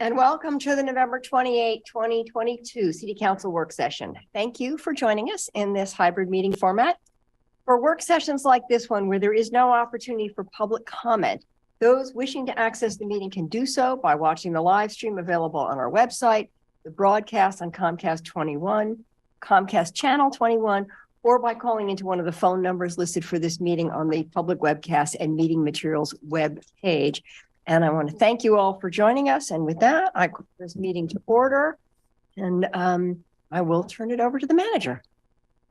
and welcome to the November 28, 2022 City Council work session. Thank you for joining us in this hybrid meeting format. For work sessions like this one, where there is no opportunity for public comment, those wishing to access the meeting can do so by watching the live stream available on our website, the broadcast on Comcast 21, Comcast Channel 21, or by calling into one of the phone numbers listed for this meeting on the public webcast and meeting materials web page. And I want to thank you all for joining us. And with that, I call this meeting to order, and I will turn it over to the manager.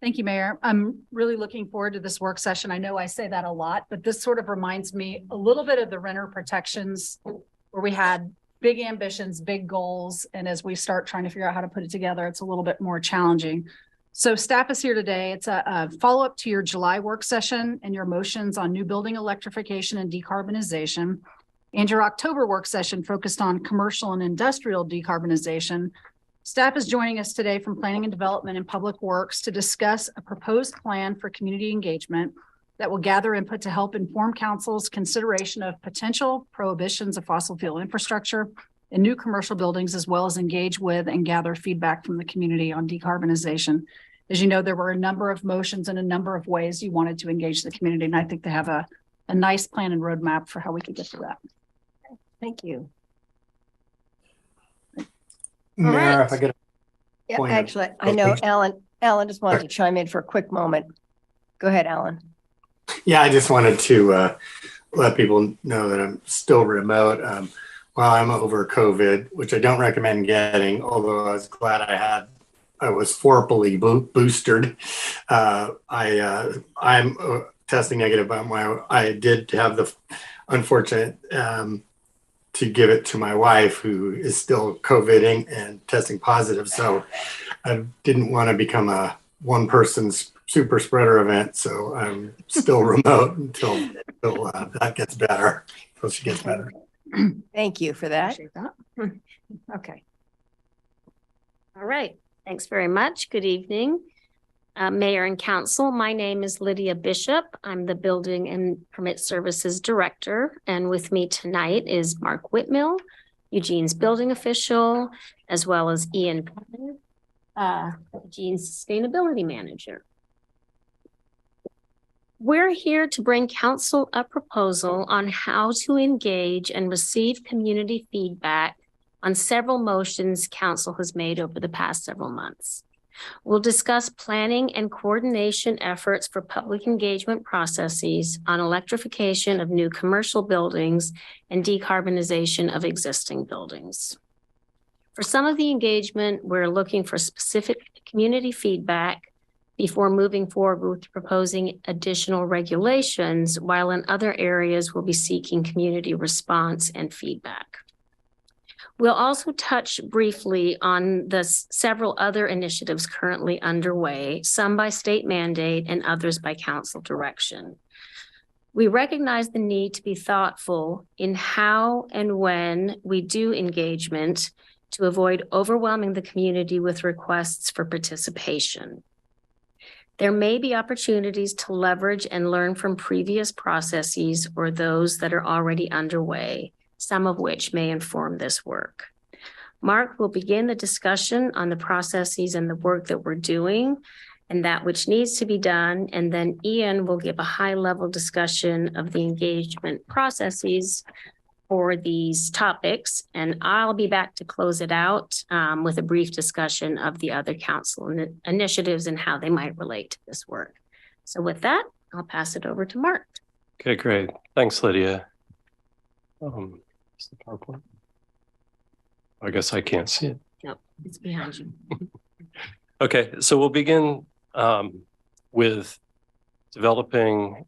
Thank you, Mayor. I'm really looking forward to this work session. I know I say that a lot, but this sort of reminds me a little bit of the renter protections, where we had big ambitions, big goals. And as we start trying to figure out how to put it together, it's a little bit more challenging. So staff is here today. It's a follow-up to your July work session and your motions on new building electrification and decarbonization. And your October work session focused on commercial and industrial decarbonization. Staff is joining us today from Planning and Development and Public Works to discuss a proposed plan for community engagement that will gather input to help inform council's consideration of potential prohibitions of fossil fuel infrastructure in new commercial buildings, as well as engage with and gather feedback from the community on decarbonization. As you know, there were a number of motions and a number of ways you wanted to engage the community, and I think they have a nice plan and roadmap for how we could get to that. Thank you. Mayor, right. if I get a point Actually, I know Alan just wanted to chime in for a quick moment. Go ahead, Alan. Yeah, I just wanted to let people know that I'm still remote while I'm over COVID, which I don't recommend getting, although I was glad I was forcefully boosted. I'm testing negative on I did have the unfortunate to give it to my wife, who is still COVIDing and testing positive. So I didn't want to become a one person's super spreader event. So I'm still remote until that gets better, until she gets better. Thank you for that. Appreciate that. Okay. All right. Thanks very much. Good evening, Mayor and Council. My name is Lydia Bishop. I'm the Building and Permit Services Director. And with me tonight is Mark Whitmill, Eugene's building official, as well as Ian Putnam, Eugene's Sustainability Manager. We're here to bring Council a proposal on how to engage and receive community feedback on several motions Council has made over the past several months. We'll discuss planning and coordination efforts for public engagement processes on electrification of new commercial buildings and decarbonization of existing buildings. For some of the engagement, we're looking for specific community feedback before moving forward with proposing additional regulations, while in other areas we'll be seeking community response and feedback. We'll also touch briefly on the several other initiatives currently underway, some by state mandate and others by council direction. We recognize the need to be thoughtful in how and when we do engagement to avoid overwhelming the community with requests for participation. There may be opportunities to leverage and learn from previous processes or those that are already underway, some of which may inform this work. Mark will begin the discussion on the processes and the work that we're doing and that which needs to be done. And then Ian will give a high-level discussion of the engagement processes for these topics. And I'll be back to close it out with a brief discussion of the other council initiatives and how they might relate to this work. So with that, I'll pass it over to Mark. Okay, great. Thanks, Lydia. Is the PowerPoint? I guess I can't see it. Nope, it's behind you. Okay, so we'll begin with developing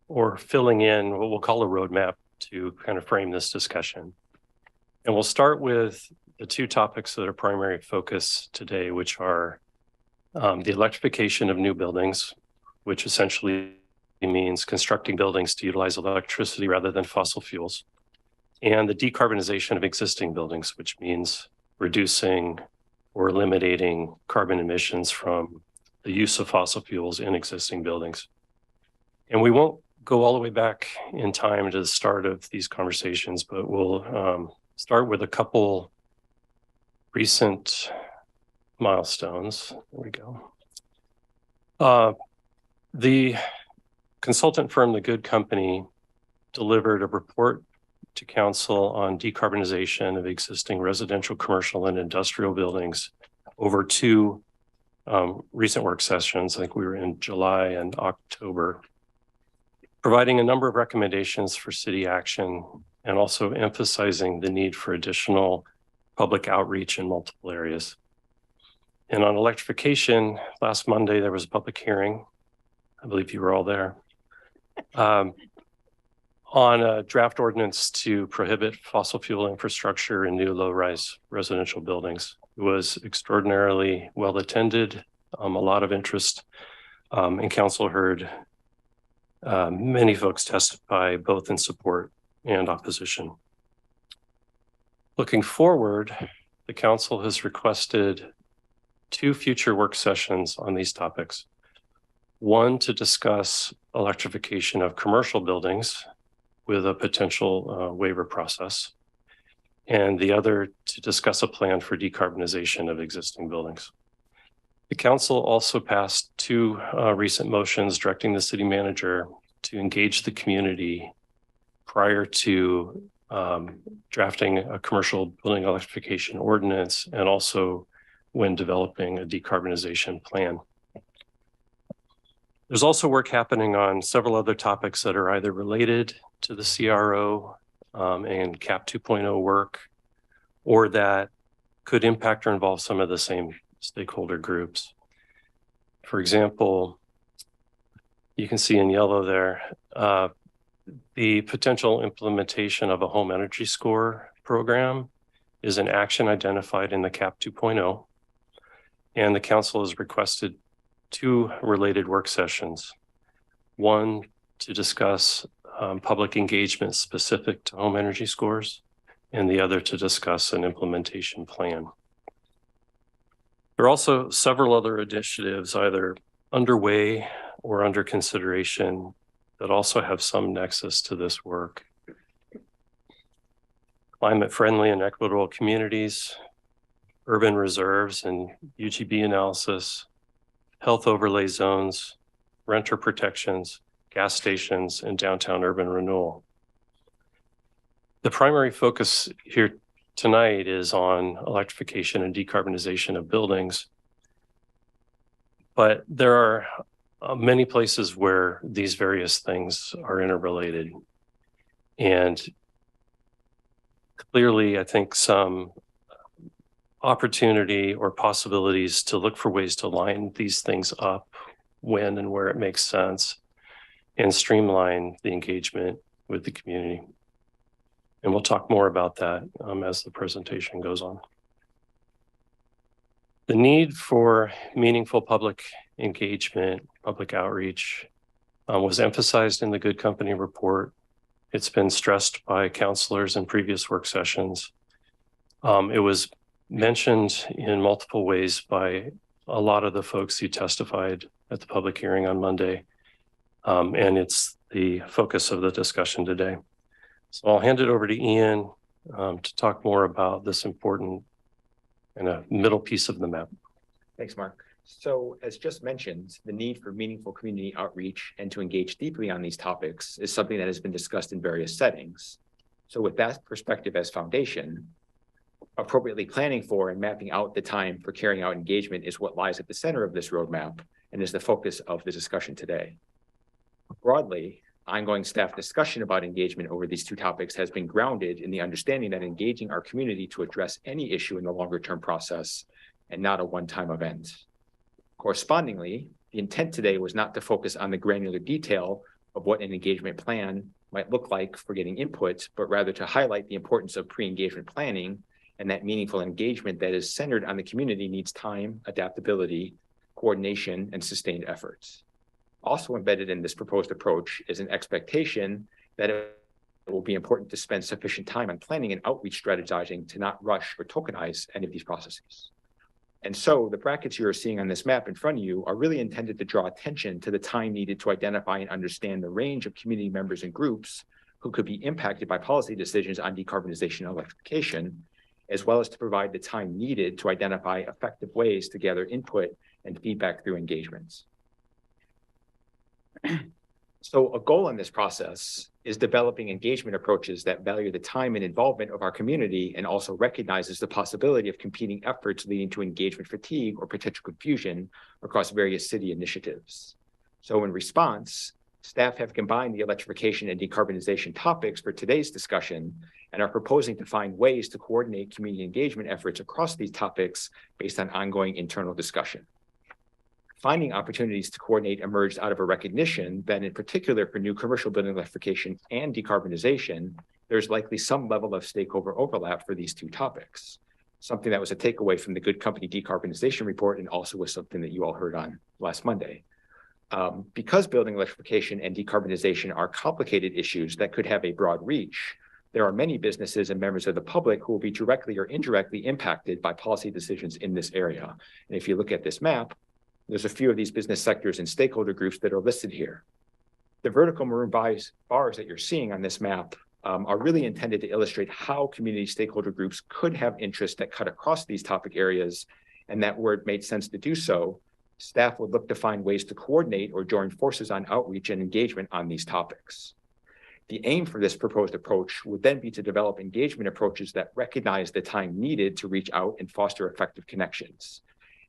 or filling in what we'll call a roadmap to kind of frame this discussion. And we'll start with the two topics that are primary focus today, which are the electrification of new buildings, which essentially means constructing buildings to utilize electricity rather than fossil fuels, and the decarbonization of existing buildings, which means reducing or eliminating carbon emissions from the use of fossil fuels in existing buildings. And we won't go all the way back in time to the start of these conversations, but we'll start with a couple recent milestones. There we go. The consultant firm, The Good Company, delivered a report to council on decarbonization of existing residential, commercial, and industrial buildings over two recent work sessions. I think we were in July and October, providing a number of recommendations for city action and also emphasizing the need for additional public outreach in multiple areas. And on electrification, last Monday, there was a public hearing. I believe you were all there. On a draft ordinance to prohibit fossil fuel infrastructure in new low-rise residential buildings. It was extraordinarily well attended, a lot of interest, and council heard many folks testify both in support and opposition. Looking forward, the council has requested 2 future work sessions on these topics. One to discuss electrification of commercial buildings with a potential waiver process, and the other to discuss a plan for decarbonization of existing buildings. The council also passed 2 recent motions directing the city manager to engage the community prior to drafting a commercial building electrification ordinance, and also when developing a decarbonization plan. There's also work happening on several other topics that are either related to the CRO and CAP 2.0 work, or that could impact or involve some of the same stakeholder groups. For example, you can see in yellow there, the potential implementation of a home energy score program is an action identified in the CAP 2.0, and the council has requested 2 related work sessions. One to discuss public engagement specific to home energy scores, and the other to discuss an implementation plan. There are also several other initiatives either underway or under consideration that also have some nexus to this work. Climate-friendly and equitable communities, urban reserves and UGB analysis, health overlay zones, renter protections, gas stations, and downtown urban renewal. The primary focus here tonight is on electrification and decarbonization of buildings, but there are many places where these various things are interrelated. And clearly, I think some opportunity or possibilities to look for ways to line these things up when and where it makes sense and streamline the engagement with the community. And we'll talk more about that as the presentation goes on. The need for meaningful public engagement, public outreach was emphasized in the Good Company report. It's been stressed by counselors in previous work sessions. It was mentioned in multiple ways by a lot of the folks who testified at the public hearing on Monday. And it's the focus of the discussion today. So I'll hand it over to Ian to talk more about this important and a middle piece of the map. Thanks, Mark. So as just mentioned, the need for meaningful community outreach and to engage deeply on these topics is something that has been discussed in various settings. So with that perspective as foundation, appropriately planning for and mapping out the time for carrying out engagement is what lies at the center of this roadmap and is the focus of the discussion today. Broadly, ongoing staff discussion about engagement over these 2 topics has been grounded in the understanding that engaging our community to address any issue in the longer-term process and not a one-time event. Correspondingly, the intent today was not to focus on the granular detail of what an engagement plan might look like for getting input, but rather to highlight the importance of pre-engagement planning, and that meaningful engagement that is centered on the community needs time, adaptability, coordination, and sustained efforts. Also embedded in this proposed approach is an expectation that it will be important to spend sufficient time on planning and outreach strategizing to not rush or tokenize any of these processes. And so the brackets you are seeing on this map in front of you are really intended to draw attention to the time needed to identify and understand the range of community members and groups who could be impacted by policy decisions on decarbonization and electrification, as well as to provide the time needed to identify effective ways to gather input and feedback through engagements. So a goal in this process is developing engagement approaches that value the time and involvement of our community and also recognizes the possibility of competing efforts leading to engagement fatigue or potential confusion across various city initiatives. So in response, staff have combined the electrification and decarbonization topics for today's discussion and are proposing to find ways to coordinate community engagement efforts across these topics based on ongoing internal discussion. Finding opportunities to coordinate emerged out of a recognition that in particular for new commercial building electrification and decarbonization, there's likely some level of stakeholder overlap for these two topics. Something that was a takeaway from the Good Company Decarbonization Report and also was something that you all heard on last Monday. Because building electrification and decarbonization are complicated issues that could have a broad reach, there are many businesses and members of the public who will be directly or indirectly impacted by policy decisions in this area. And if you look at this map, there's a few of these business sectors and stakeholder groups that are listed here. The vertical maroon bars that you're seeing on this map are really intended to illustrate how community stakeholder groups could have interests that cut across these topic areas, and that where it made sense to do so, staff would look to find ways to coordinate or join forces on outreach and engagement on these topics. The aim for this proposed approach would then be to develop engagement approaches that recognize the time needed to reach out and foster effective connections.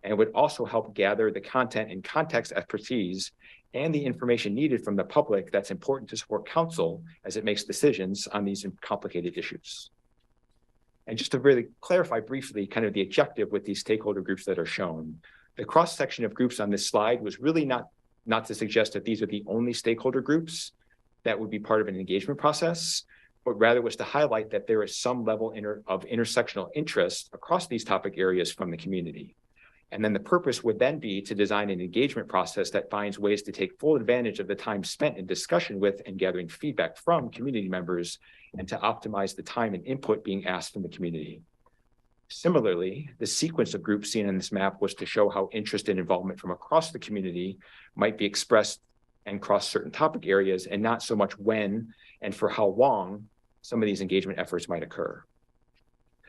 And would also help gather the content and context expertise and the information needed from the public that's important to support council as it makes decisions on these complicated issues. And just to really clarify briefly kind of the objective with these stakeholder groups that are shown, the cross-section of groups on this slide was really not to suggest that these are the only stakeholder groups that would be part of an engagement process, but rather was to highlight that there is some level of intersectional interest across these topic areas from the community. And then the purpose would then be to design an engagement process that finds ways to take full advantage of the time spent in discussion with and gathering feedback from community members and to optimize the time and input being asked from the community. Similarly, the sequence of groups seen on this map was to show how interest and involvement from across the community might be expressed and cross certain topic areas, and not so much when and for how long some of these engagement efforts might occur.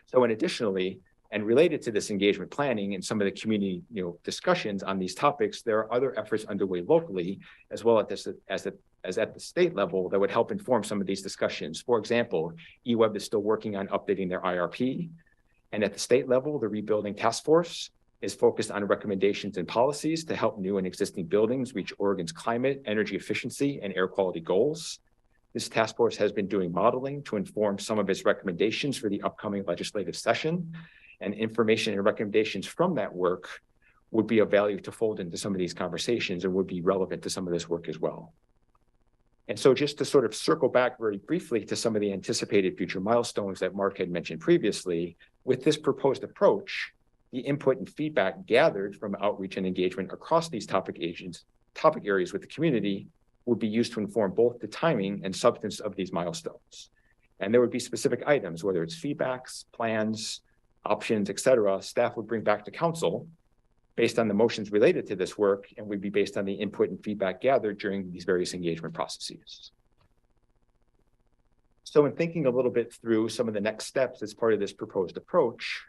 So, and additionally, and related to this engagement planning and some of the community discussions on these topics, there are other efforts underway locally, as well as at the state level, that would help inform some of these discussions. For example, eWeb is still working on updating their IRP. And at the state level, the Rebuilding Task Force is focused on recommendations and policies to help new and existing buildings reach Oregon's climate, energy efficiency, and air quality goals. This task force has been doing modeling to inform some of its recommendations for the upcoming legislative session. And information and recommendations from that work would be of value to fold into some of these conversations and would be relevant to some of this work as well. And so just to sort of circle back very briefly to some of the anticipated future milestones that Mark had mentioned previously, with this proposed approach, the input and feedback gathered from outreach and engagement across these topic areas with the community would be used to inform both the timing and substance of these milestones. And there would be specific items, whether it's feedbacks, plans, options, et cetera, staff would bring back to council based on the motions related to this work, and would be based on the input and feedback gathered during these various engagement processes. So in thinking a little bit through some of the next steps as part of this proposed approach,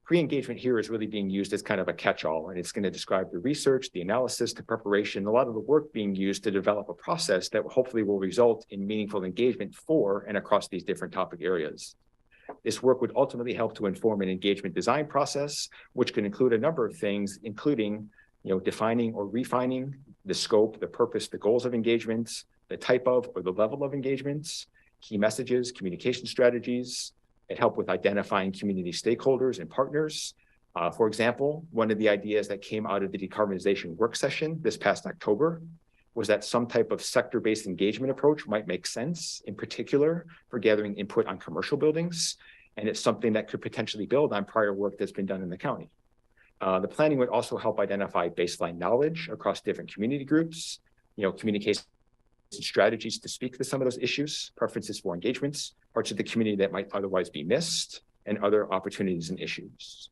pre-engagement here is really being used as kind of a catch-all, and it's going to describe the research, the analysis, the preparation, a lot of the work being used to develop a process that hopefully will result in meaningful engagement for and across these different topic areas. This work would ultimately help to inform an engagement design process, which can include a number of things, including defining or refining the scope, the purpose, the goals of engagements, the type of or the level of engagements, key messages, communication strategies. It helped with identifying community stakeholders and partners. For example, one of the ideas that came out of the decarbonization work session this past October was that some type of sector-based engagement approach might make sense, in particular for gathering input on commercial buildings. And it's something that could potentially build on prior work that's been done in the county. The planning would also help identify baseline knowledge across different community groups, communication strategies to speak to some of those issues, preferences for engagements, parts of the community that might otherwise be missed, and other opportunities and issues.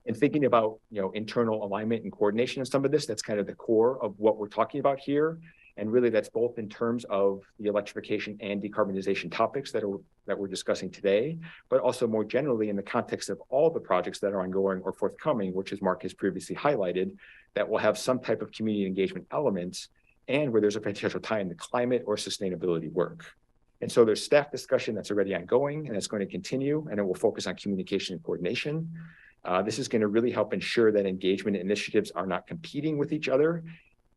And thinking about internal alignment and coordination of some of this, that's kind of the core of what we're talking about here. And really that's both in terms of the electrification and decarbonization topics that we're discussing today, but also more generally in the context of all the projects that are ongoing or forthcoming, which as Mark has previously highlighted, that will have some type of community engagement elements and where there's a potential tie in the climate or sustainability work. And so there's staff discussion that's already ongoing and it's going to continue, and it will focus on communication and coordination. This is going to really help ensure that engagement initiatives are not competing with each other,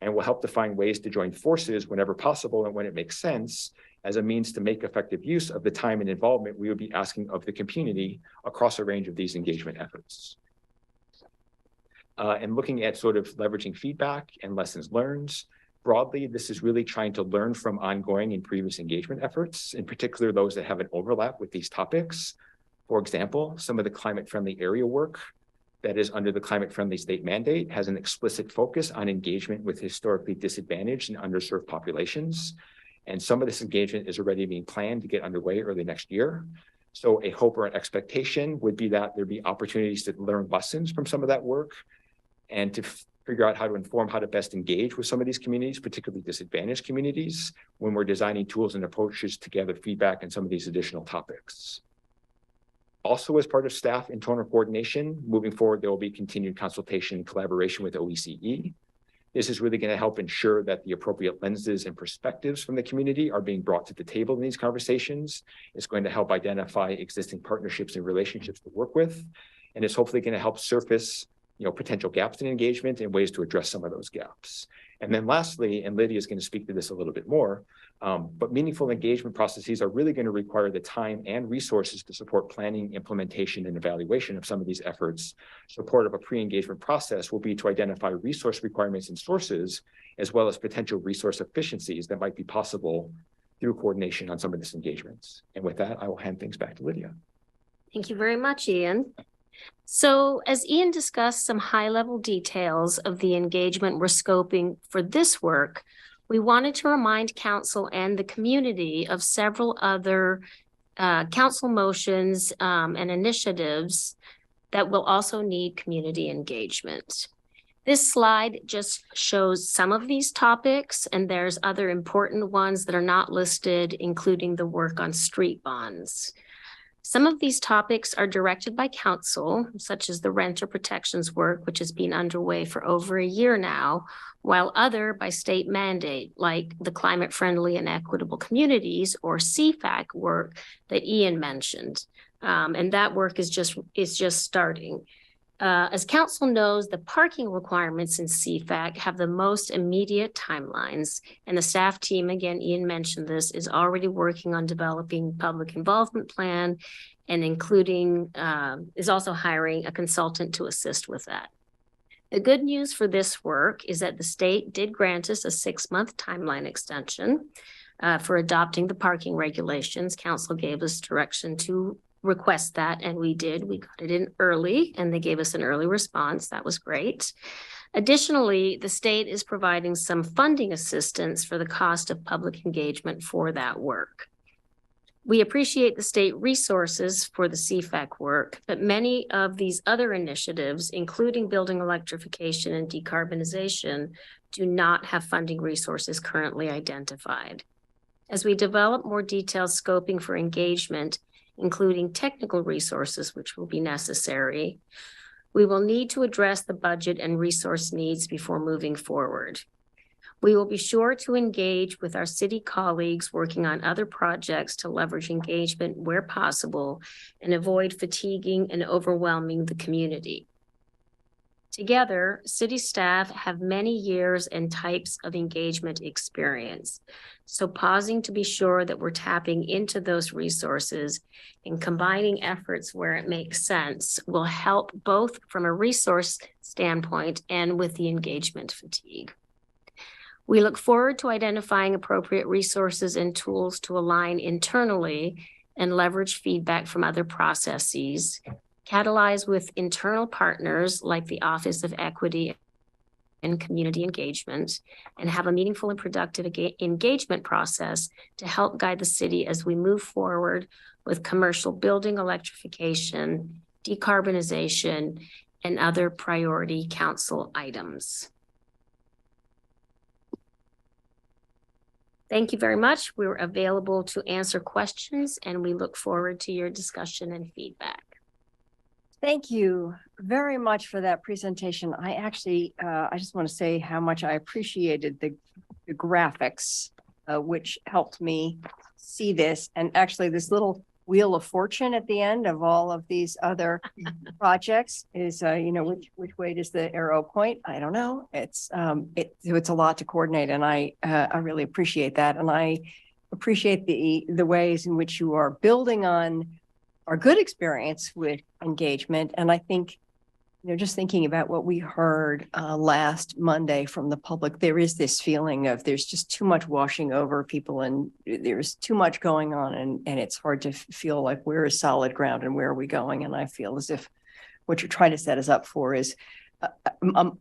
and will help to find ways to join forces whenever possible and when it makes sense as a means to make effective use of the time and involvement we would be asking of the community across a range of these engagement efforts. And looking at sort of leveraging feedback and lessons learned, broadly, this is really trying to learn from ongoing and previous engagement efforts, in particular those that have an overlap with these topics. For example, some of the climate-friendly area work that is under the climate-friendly state mandate has an explicit focus on engagement with historically disadvantaged and underserved populations. And some of this engagement is already being planned to get underway early next year. So a hope or an expectation would be that there'd be opportunities to learn lessons from some of that work and to figure out how to inform how to best engage with some of these communities, particularly disadvantaged communities, when we're designing tools and approaches to gather feedback on some of these additional topics. Also, as part of staff internal coordination, moving forward, there will be continued consultation and collaboration with OECE. This is really going to help ensure that the appropriate lenses and perspectives from the community are being brought to the table in these conversations. It's going to help identify existing partnerships and relationships to work with, and it's hopefully going to help surface potential gaps in engagement and ways to address some of those gaps. And then lastly, and Lydia is going to speak to this a little bit more, but meaningful engagement processes are really going to require the time and resources to support planning, implementation, and evaluation of some of these efforts. So part of a pre-engagement process will be to identify resource requirements and sources, as well as potential resource efficiencies that might be possible through coordination on some of these engagements. And with that, I will hand things back to Lydia. Thank you very much, Ian. So as Ian discussed some high-level details of the engagement we're scoping for this work, we wanted to remind council and the community of several other council motions and initiatives that will also need community engagement. This slide just shows some of these topics, and there's other important ones that are not listed, including the work on street bonds. Some of these topics are directed by council, such as the renter protections work, which has been underway for over a year now, while other by state mandate, like the climate friendly and equitable communities, or CFAC work that Ian mentioned. And that work is just starting. As council knows, the parking requirements in CFAC have the most immediate timelines, and the staff team, again, Ian mentioned this, is already working on developing public involvement plan and is also hiring a consultant to assist with that. The good news for this work is that the state did grant us a 6-month timeline extension for adopting the parking regulations. Council gave us direction to request that, and we did. We got it in early, and they gave us an early response. That was great. Additionally, the state is providing some funding assistance for the cost of public engagement for that work. We appreciate the state resources for the CFAC work, but many of these other initiatives, including building electrification and decarbonization, do not have funding resources currently identified. As we develop more detailed scoping for engagement, including technical resources, which will be necessary, we will need to address the budget and resource needs before moving forward. We will be sure to engage with our city colleagues working on other projects to leverage engagement where possible and avoid fatiguing and overwhelming the community. Together, city staff have many years and types of engagement experience. So pausing to be sure that we're tapping into those resources and combining efforts where it makes sense will help both from a resource standpoint and with the engagement fatigue. We look forward to identifying appropriate resources and tools to align internally and leverage feedback from other processes, catalyze with internal partners like the Office of Equity and Community Engagement, and have a meaningful and productive engagement process to help guide the city as we move forward with commercial building electrification, decarbonization, and other priority council items. Thank you very much. We're available to answer questions and we look forward to your discussion and feedback. Thank you very much for that presentation. I actually, I just want to say how much I appreciated the graphics, which helped me see this. And actually this little wheel of fortune at the end of all of these other projects is, you know, which way does the arrow point? I don't know. It's a lot to coordinate, and I really appreciate that. And I appreciate the ways in which you are building on our good experience with engagement. And I think, you know, just thinking about what we heard last Monday from the public, there is this feeling of there's just too much washing over people and there's too much going on, and it's hard to feel like we're a solid ground and where are we going. And I feel as if what you're trying to set us up for is,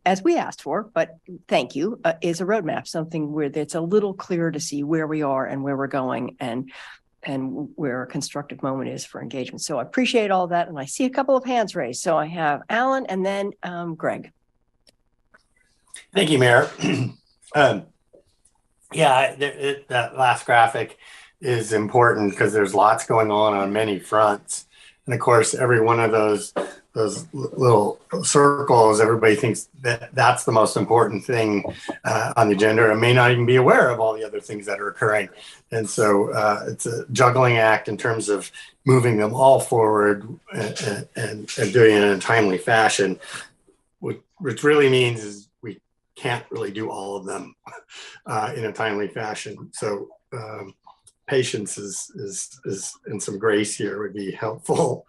as we asked for, but thank you, is a roadmap, something where it's a little clearer to see where we are and where we're going, and where a constructive moment is for engagement. So I appreciate all that. And I see a couple of hands raised. So I have Alan and then Greg. Thank you, Mayor. That last graphic is important because there's lots going on many fronts. And of course, every one of those little circles, everybody thinks that that's the most important thing on the agenda, and may not even be aware of all the other things that are occurring. And so it's a juggling act in terms of moving them all forward and doing it in a timely fashion, which really means is we can't really do all of them in a timely fashion. So patience is and some grace here would be helpful.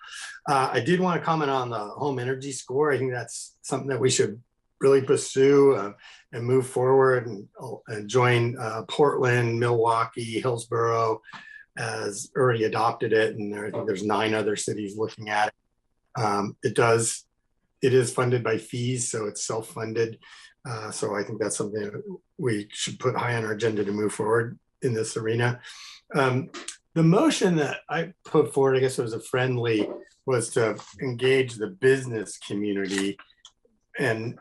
I did want to comment on the home energy score. I think that's something that we should really pursue and move forward and join Portland, Milwaukee, Hillsborough has already adopted it, and I think there's 9 other cities looking at it. It is funded by fees, so it's self-funded. So I think that's something that we should put high on our agenda to move forward in this arena. The motion that I put forward, I guess it was a friendly, was to engage the business community. And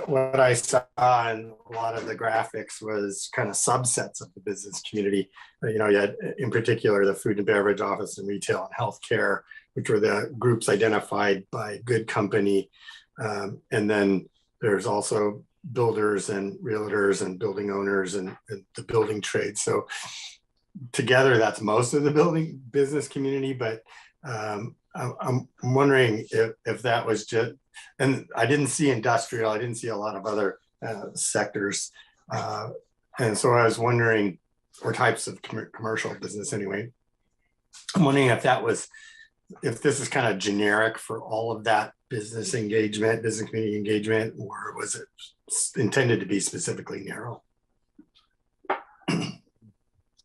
what I saw in a lot of the graphics was kind of subsets of the business community. You know, you had in particular the food and beverage, office and retail, and healthcare, which were the groups identified by Good Company. And then there's also builders and realtors and building owners and the building trade. So together, that's most of the building business community. But I'm wondering if that was just, and I didn't see industrial, I didn't see a lot of other sectors. And so I was wondering, or types of commercial business anyway. I'm wondering if this is kind of generic for all of that business engagement, business community engagement, or was it intended to be specifically narrow?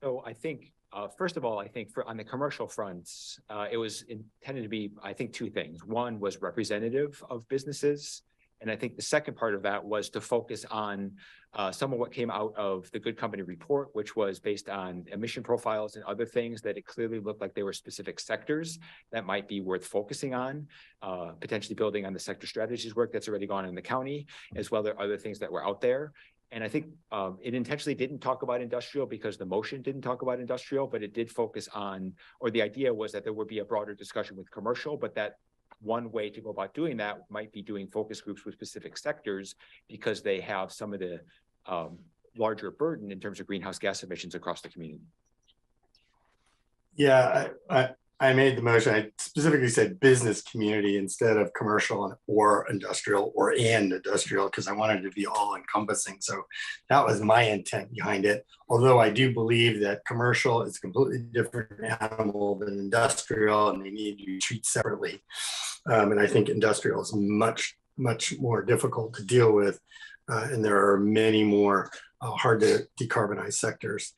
So I think, first of all, I think on the commercial fronts, it was intended to be, I think, 2 things. One was representative of businesses. And I think the second part of that was to focus on some of what came out of the Good Company report, which was based on emission profiles and other things that it clearly looked like they were specific sectors that might be worth focusing on, potentially building on the sector strategies work that's already gone in the county, as well as other things that were out there. And I think it intentionally didn't talk about industrial because the motion didn't talk about industrial, but it did focus on, or the idea was that there would be a broader discussion with commercial, but that one way to go about doing that might be doing focus groups with specific sectors because they have some of the larger burden in terms of greenhouse gas emissions across the community. Yeah, I made the motion. I specifically said business community instead of commercial or industrial or and industrial because I wanted it to be all encompassing. So that was my intent behind it. Although I do believe that commercial is a completely different animal than industrial and they need to be treated separately. And I think industrial is much more difficult to deal with. And there are many more hard to decarbonize sectors.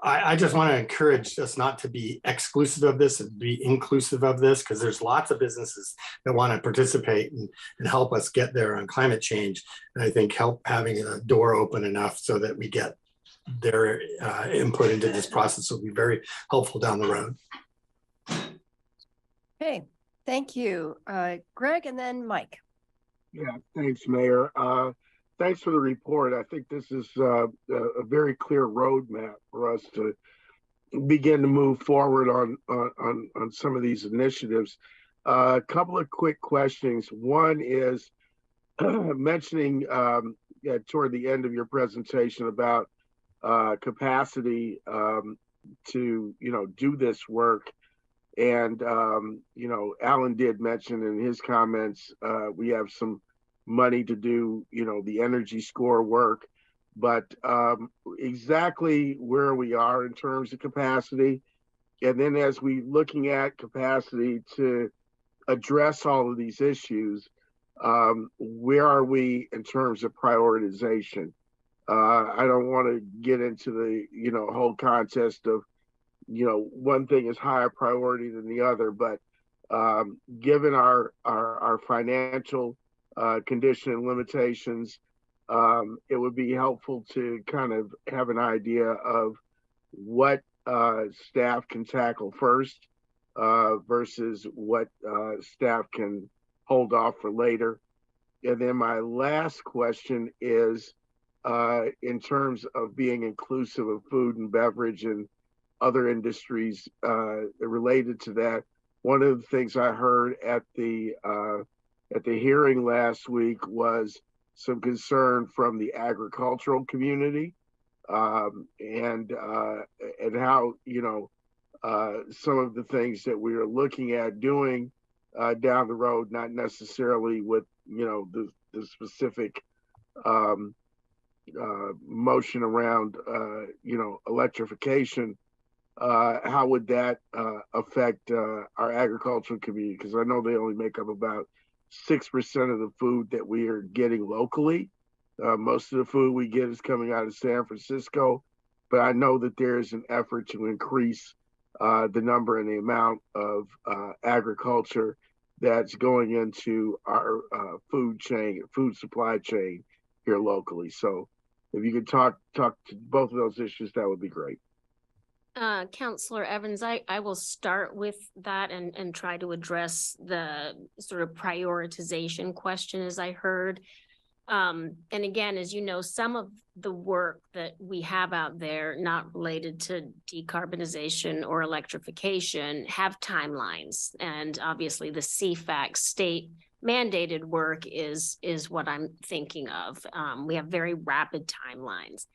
I just want to encourage us not to be exclusive of this and be inclusive of this because there's lots of businesses that want to participate and help us get there on climate change. And I think having a door open enough so that we get their input into this process will be very helpful down the road. Okay, thank you. Greg and then Mike. Yeah, thanks, Mayor. thanks for the report. I think this is a very clear roadmap for us to begin to move forward on some of these initiatives. A couple of quick questions. One is mentioning toward the end of your presentation about capacity to do this work. And Alan did mention in his comments we have some money to do the energy score work, but exactly where we are in terms of capacity, and then as we looking at capacity to address all of these issues, where are we in terms of prioritization? I don't want to get into the whole contest of one thing is higher priority than the other, but given our financial condition and limitations, it would be helpful to kind of have an idea of what staff can tackle first versus what staff can hold off for later. And then my last question is in terms of being inclusive of food and beverage and other industries related to that. One of the things I heard at the hearing last week was some concern from the agricultural community and how some of the things that we are looking at doing down the road, not necessarily with the specific motion around electrification. How would that affect our agricultural community? Because I know they only make up about 6% of the food that we are getting locally. Most of the food we get is coming out of San Francisco, but I know that there is an effort to increase the number and the amount of agriculture that's going into our food supply chain here locally. So if you could talk to both of those issues, that would be great. Counselor Evans, I will start with that and try to address the sort of prioritization question as I heard. And again, as you know, some of the work that we have out there not related to decarbonization or electrification have timelines. And obviously the CFAC state mandated work is what I'm thinking of. We have very rapid timelines.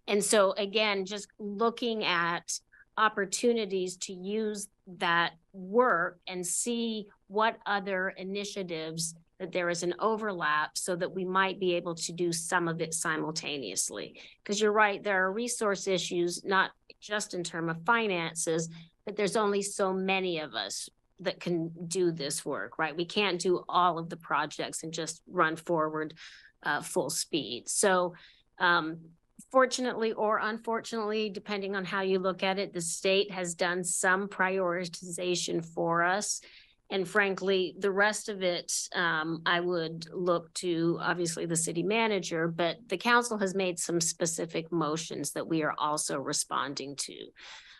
And so again, just looking at opportunities to use that work and see what other initiatives that there is an overlap so that we might be able to do some of it simultaneously. Because you're right, there are resource issues, not just in terms of finances, but there's only so many of us that can do this work, right? We can't do all of the projects and just run forward full speed. So fortunately or unfortunately, depending on how you look at it, the state has done some prioritization for us. And frankly, the rest of it, I would look to obviously the city manager, but the council has made some specific motions that we are also responding to.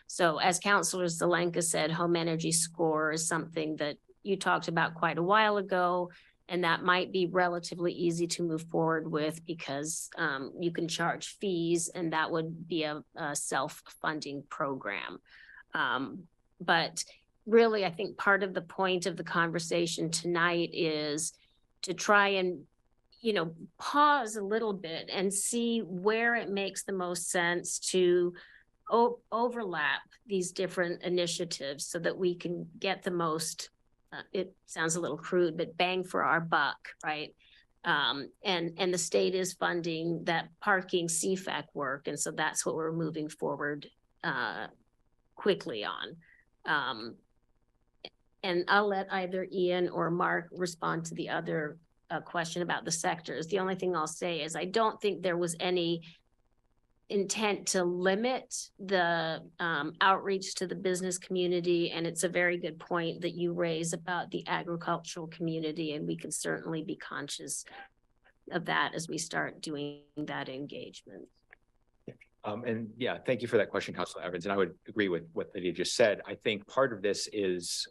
So as Councilor Zelenka said, home energy score is something that you talked about quite a while ago, and that might be relatively easy to move forward with because you can charge fees and that would be a self-funding program. But really, I think part of the point of the conversation tonight is to try and, pause a little bit and see where it makes the most sense to overlap these different initiatives so that we can get the most, it sounds a little crude, but bang for our buck, right? And the state is funding that parking CFAC work. And so that's what we're moving forward quickly on. And I'll let either Ian or Mark respond to the other question about the sectors. The only thing I'll say is I don't think there was any intent to limit the outreach to the business community. And it's a very good point that you raise about the agricultural community. And we can certainly be conscious of that as we start doing that engagement. And yeah, thank you for that question, Councilor Evans. And I would agree with what Lydia just said. I think part of this is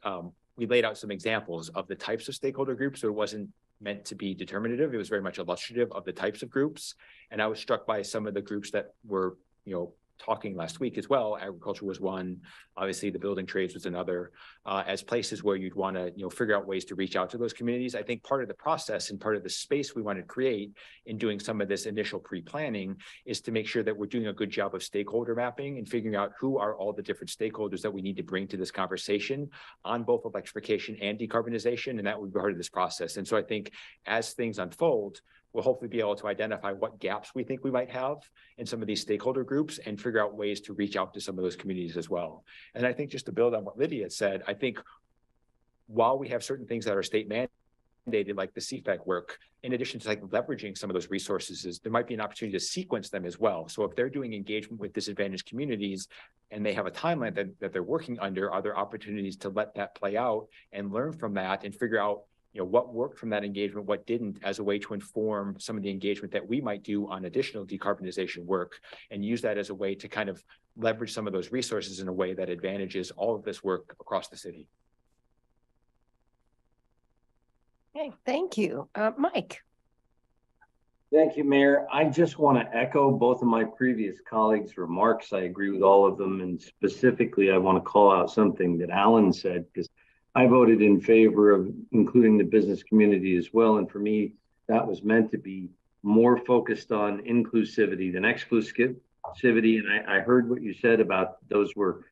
we laid out some examples of the types of stakeholder groups. So it wasn't meant to be determinative. It was very much illustrative of the types of groups. And I was struck by some of the groups that were, talking last week as well. Agriculture was one, obviously the building trades was another, as places where you'd want to, figure out ways to reach out to those communities. I think part of the process and part of the space we want to create in doing some of this initial pre-planning is to make sure that we're doing a good job of stakeholder mapping and figuring out who are all the different stakeholders that we need to bring to this conversation on both electrification and decarbonization. And that would be part of this process. And so I think as things unfold, we'll hopefully be able to identify what gaps we think we might have in some of these stakeholder groups and figure out ways to reach out to some of those communities as well. And I think just to build on what Lydia had said, I think while we have certain things that are state mandated, like the CFAC work, in addition to like leveraging some of those resources, there might be an opportunity to sequence them as well. So if they're doing engagement with disadvantaged communities and they have a timeline that they're working under, are there opportunities to let that play out and learn from that and figure out what worked from that engagement, what didn't, as a way to inform some of the engagement that we might do on additional decarbonization work, and use that as a way to kind of leverage some of those resources in a way that advantages all of this work across the city. Okay, thank you. Mike. Thank you, Mayor. I just want to echo both of my previous colleagues' remarks. I agree with all of them. And specifically, I want to call out something that Alan said, because I voted in favor of including the business community as well. And for me, that was meant to be more focused on inclusivity than exclusivity. And I heard what you said about those were,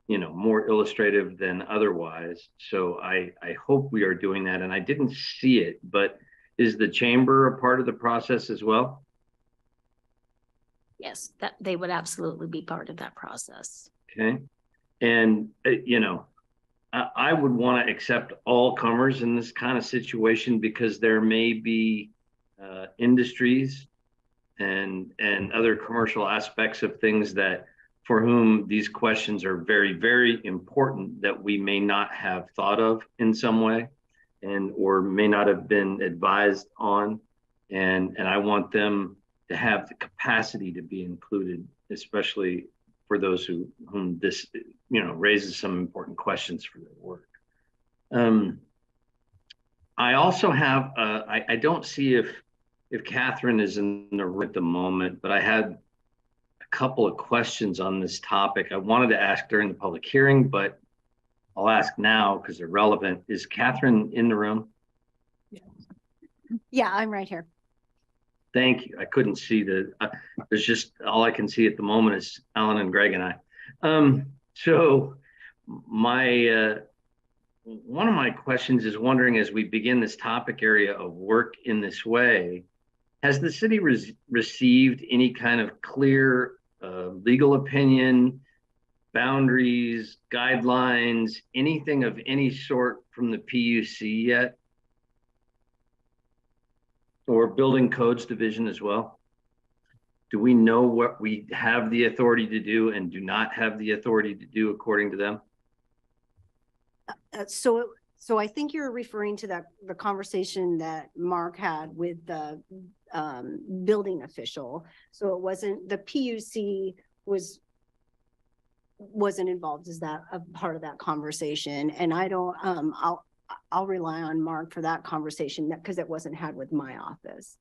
more illustrative than otherwise. So I hope we are doing that. And I didn't see it, but is the chamber a part of the process as well? Yes, that they would absolutely be part of that process. Okay. And, I would want to accept all comers in this kind of situation, because there may be industries and other commercial aspects of things that for whom these questions are very, very important that we may not have thought of in some way or may not have been advised on. And I want them to have the capacity to be included, especially for those whom this, raises some important questions for their work. I also have, I don't see if Catherine is in the room at the moment, but I had a couple of questions on this topic. I wanted to ask during the public hearing, but I'll ask now because they're relevant. Is Catherine in the room? Yeah, I'm right here. Thank you. I couldn't see there's just, all I can see at the moment is Alan and Greg and I. So my, one of my questions is wondering, as we begin this topic area of work in this way, has the city received any kind of clear legal opinion, boundaries, guidelines, anything of any sort from the PUC yet? Or Building Codes Division as well? Do we know what we have the authority to do and do not have the authority to do according to them? So I think you're referring to the conversation that Mark had with the building official. So it wasn't, the PUC wasn't involved as that a part of that conversation. And I don't, I'll rely on Mark for that conversation because it wasn't had with my office.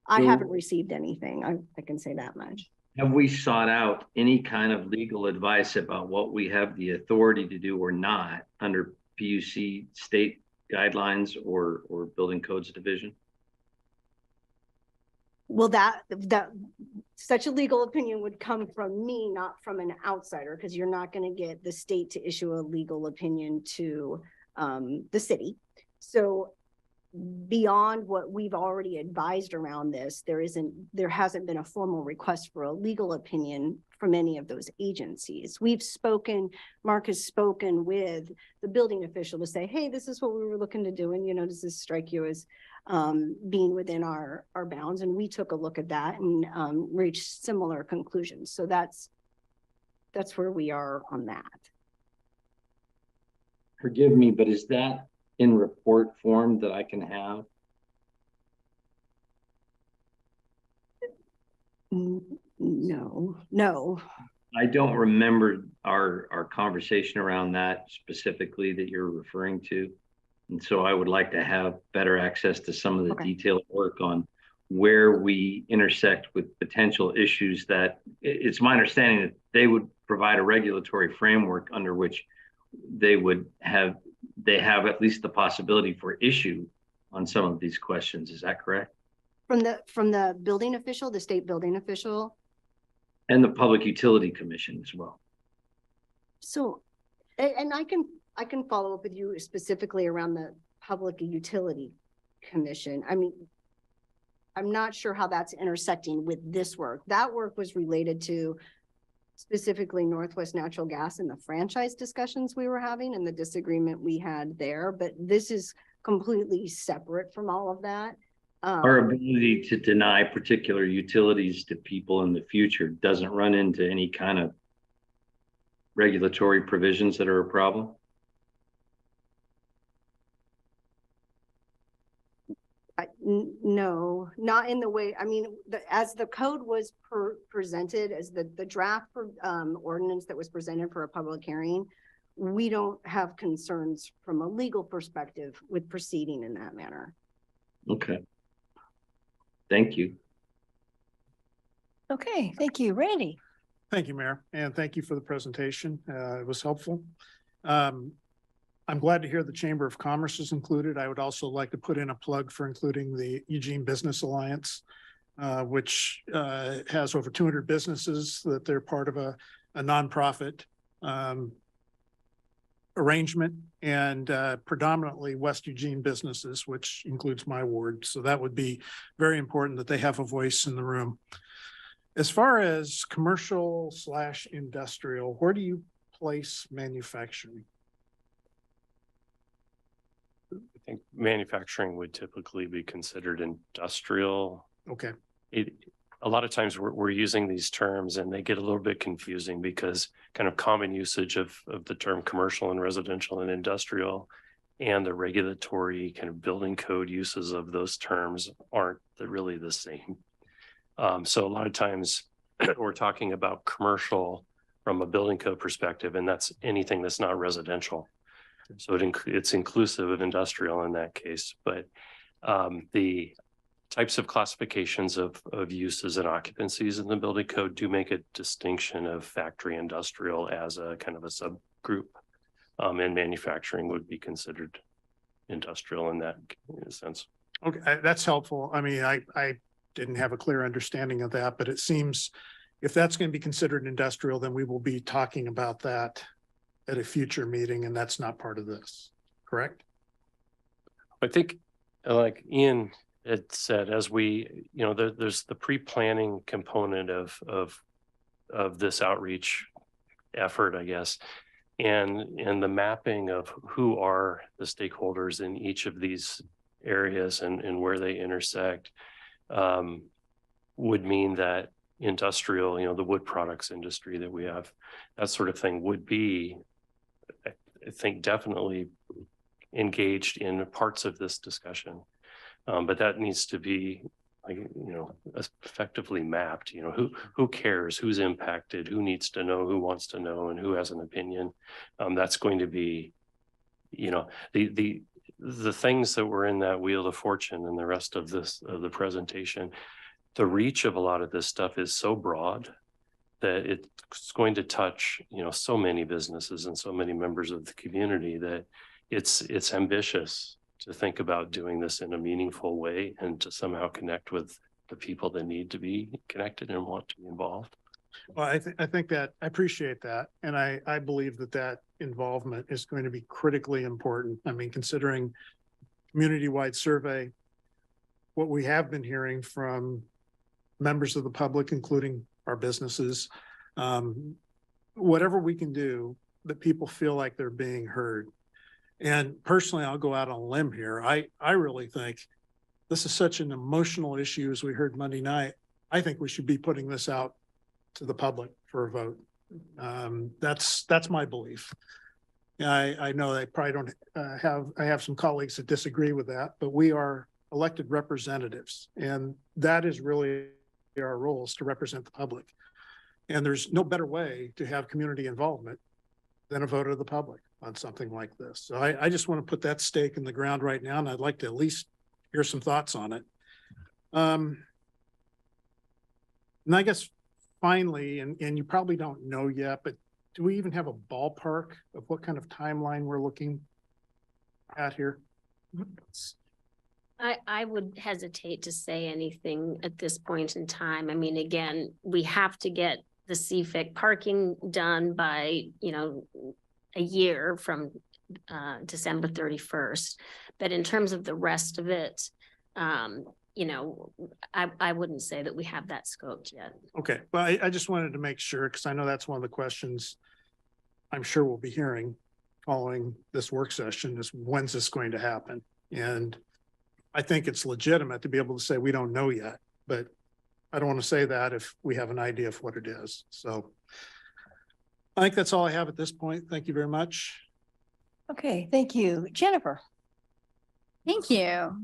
I haven't received anything. I can say that much. Have we sought out any kind of legal advice about what we have the authority to do or not under PUC state guidelines or Building Codes Division? Well, that such a legal opinion would come from me, not from an outsider, because you're not going to get the state to issue a legal opinion to the city. So beyond what we've already advised around this, there hasn't been a formal request for a legal opinion from any of those agencies. Mark has spoken with the building official to say, hey, this is what we were looking to do. And, does this strike you as being within our bounds? And we took a look at that and reached similar conclusions. So that's where we are on that. Forgive me, but is that in report form that I can have? No. I don't remember our conversation around that specifically that you're referring to. And so I would like to have better access to some of the Okay. detailed work on where we intersect with potential issues that it's my understanding that they would provide a regulatory framework under which they have at least the possibility for issue on some of these questions. Is that correct? From the building official, the state building official. And the Public Utility Commission as well. So, and I can follow up with you specifically around the Public Utility Commission. I mean, I'm not sure how that's intersecting with this work. That work was related to specifically Northwest Natural Gas and the franchise discussions we were having and the disagreement we had there, but this is completely separate from all of that. Our ability to deny particular utilities to people in the future doesn't run into any kind of regulatory provisions that are a problem? No, not in the way, I mean, as the code was presented, as the draft ordinance that was presented for a public hearing, we don't have concerns from a legal perspective with proceeding in that manner. Okay. Thank you. Okay, thank you. Randy? Thank you, Mayor, and thank you for the presentation. It was helpful. I'm glad to hear the Chamber of Commerce is included. I would also like to put in a plug for including the Eugene Business Alliance, which has over 200 businesses that they're part of a nonprofit arrangement, and predominantly West Eugene businesses, which includes my ward. So that would be very important that they have a voice in the room. As far as commercial/industrial, where do you place manufacturing? I think manufacturing would typically be considered industrial. Okay. A lot of times we're using these terms and they get a little bit confusing because kind of common usage of the term commercial and residential and industrial and the regulatory kind of building code uses of those terms aren't really the same. So a lot of times we're talking about commercial from a building code perspective, and that's anything that's not residential. So it's inclusive of industrial in that case, but the types of classifications of uses and occupancies in the building code do make a distinction of factory industrial as a kind of a subgroup, and manufacturing would be considered industrial in that sense. Okay, that's helpful. I mean, I didn't have a clear understanding of that, but it seems if that's going to be considered industrial, then we will be talking about that at a future meeting, and that's not part of this, correct? I think, like Ian had said, as we, there's the pre-planning component of this outreach effort, I guess, and the mapping of who are the stakeholders in each of these areas and where they intersect would mean that industrial, the wood products industry that we have, that sort of thing would be, I think, definitely engaged in parts of this discussion. But that needs to be, effectively mapped. Who cares, who's impacted, who needs to know, who wants to know, and who has an opinion. That's going to be, the things that were in that wheel of fortune and the rest of the presentation. The reach of a lot of this stuff is so broad that it's going to touch, so many businesses and so many members of the community that it's ambitious to think about doing this in a meaningful way and to somehow connect with the people that need to be connected and want to be involved. Well, I think that I appreciate that. And I believe that involvement is going to be critically important. I mean, considering community-wide survey, what we have been hearing from members of the public, including our businesses, whatever we can do that people feel like they're being heard. And personally, I'll go out on a limb here. I really think this is such an emotional issue, as we heard Monday night. I think we should be putting this out to the public for a vote. That's my belief. I know I probably don't I have some colleagues that disagree with that, but we are elected representatives, and that is really our role, is to represent the public. And there's no better way to have community involvement than a vote of the public on something like this. So I just want to put that stake in the ground right now, and I'd like to at least hear some thoughts on it. And I guess finally, and you probably don't know yet, but do we even have a ballpark of what kind of timeline we're looking at here? I would hesitate to say anything at this point in time. I mean, again, we have to get the CFIC parking done by, a year from December 31st. But in terms of the rest of it, I wouldn't say that we have that scoped yet. Okay, well, I just wanted to make sure, because I know that's one of the questions I'm sure we'll be hearing following this work session is when's this going to happen? And I think it's legitimate to be able to say we don't know yet, but I don't want to say that if we have an idea of what it is. So I think that's all I have at this point. Thank you very much. Okay, thank you. Jennifer. Thank you.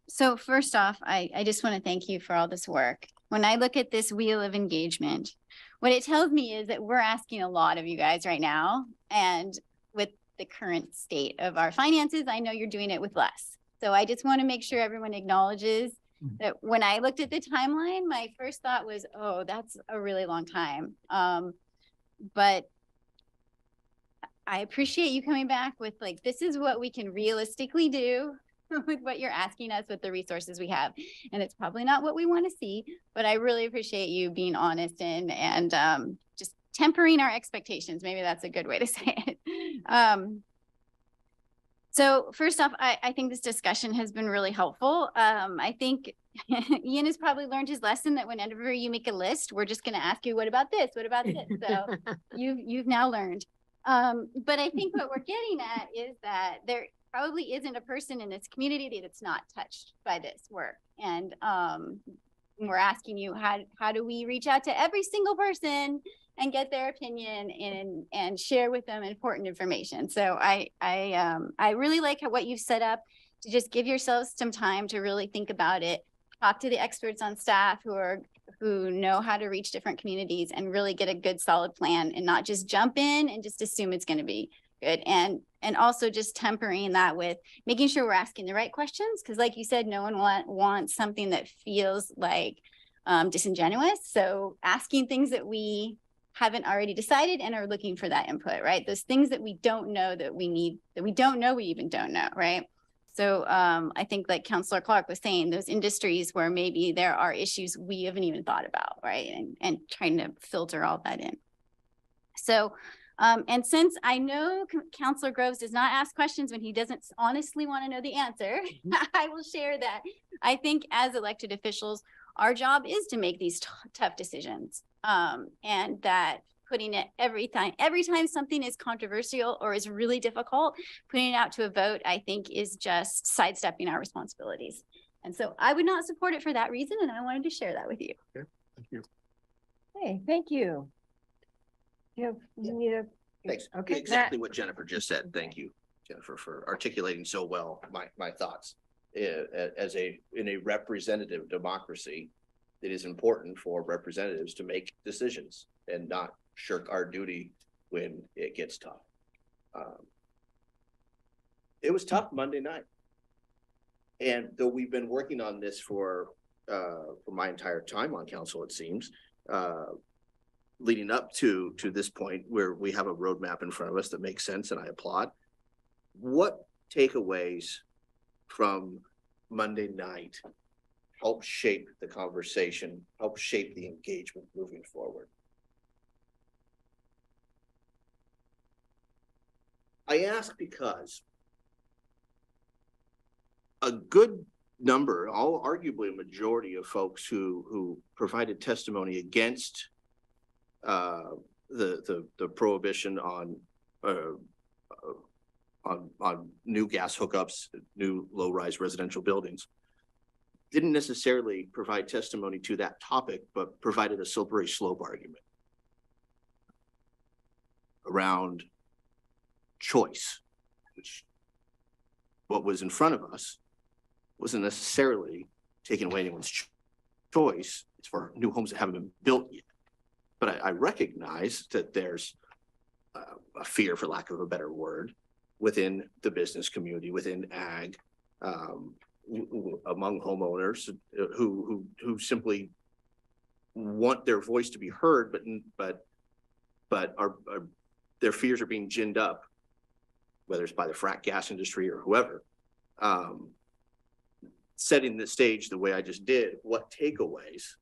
So first off, I just want to thank you for all this work. When I look at this wheel of engagement, what it tells me is that we're asking a lot of you guys right now. And with the current state of our finances, I know you're doing it with less. So I just want to make sure everyone acknowledges that when I looked at the timeline, my first thought was, oh, that's a really long time. But I appreciate you coming back with like, this is what we can realistically do with what you're asking us with the resources we have. And it's probably not what we want to see, but I really appreciate you being honest and just tempering our expectations. Maybe that's a good way to say it. So first off, I think this discussion has been really helpful. I think Ian has probably learned his lesson that whenever you make a list, we're just going to ask you, what about this? What about this? So you've now learned. But I think what we're getting at is that there probably isn't a person in this community that's not touched by this work. And we're asking you, how do we reach out to every single person and get their opinion and share with them important information? So I really like what you've set up to just give yourselves some time to really think about it, talk to the experts on staff who know how to reach different communities and really get a good solid plan and not just jump in and just assume it's going to be good. And also just tempering that with making sure we're asking the right questions. Because like you said, no one wants something that feels like disingenuous. So asking things that we haven't already decided and are looking for that input, right? Those things that we don't know that we need, that we don't know we even don't know, right? So I think like Councillor Clark was saying, those industries where maybe there are issues we haven't even thought about, right? And trying to filter all that in. So, and since I know Councillor Groves does not ask questions when he doesn't honestly want to know the answer, I will share that I think as elected officials, our job is to make these tough decisions. And that putting it every time something is controversial or is really difficult, putting it out to a vote, I think is just sidestepping our responsibilities. And so I would not support it for that reason. And I wanted to share that with you. Okay, thank you. Hey, thank you. You need a. Thanks. Okay. Exactly what Jennifer just said. Thank you, Jennifer, for articulating so well my thoughts. In a representative democracy, it is important for representatives to make decisions and not shirk our duty when it gets tough. It was tough Monday night. And though we've been working on this for my entire time on council, it seems, leading up to this point where we have a roadmap in front of us that makes sense, and I applaud. What takeaways from Monday night help shape the conversation, help shape the engagement moving forward? I ask because a good number, arguably a majority of folks who provided testimony against the prohibition on new gas hookups, new low-rise residential buildings, didn't necessarily provide testimony to that topic, but provided a slippery slope argument around choice, which what was in front of us wasn't necessarily taking away anyone's choice. It's for new homes that haven't been built yet. But I recognize that there's a fear, for lack of a better word, within the business community, within ag, among homeowners who simply want their voice to be heard, but are their fears are being ginned up, whether it's by the frack gas industry or whoever. Setting the stage the way I just did, what takeaways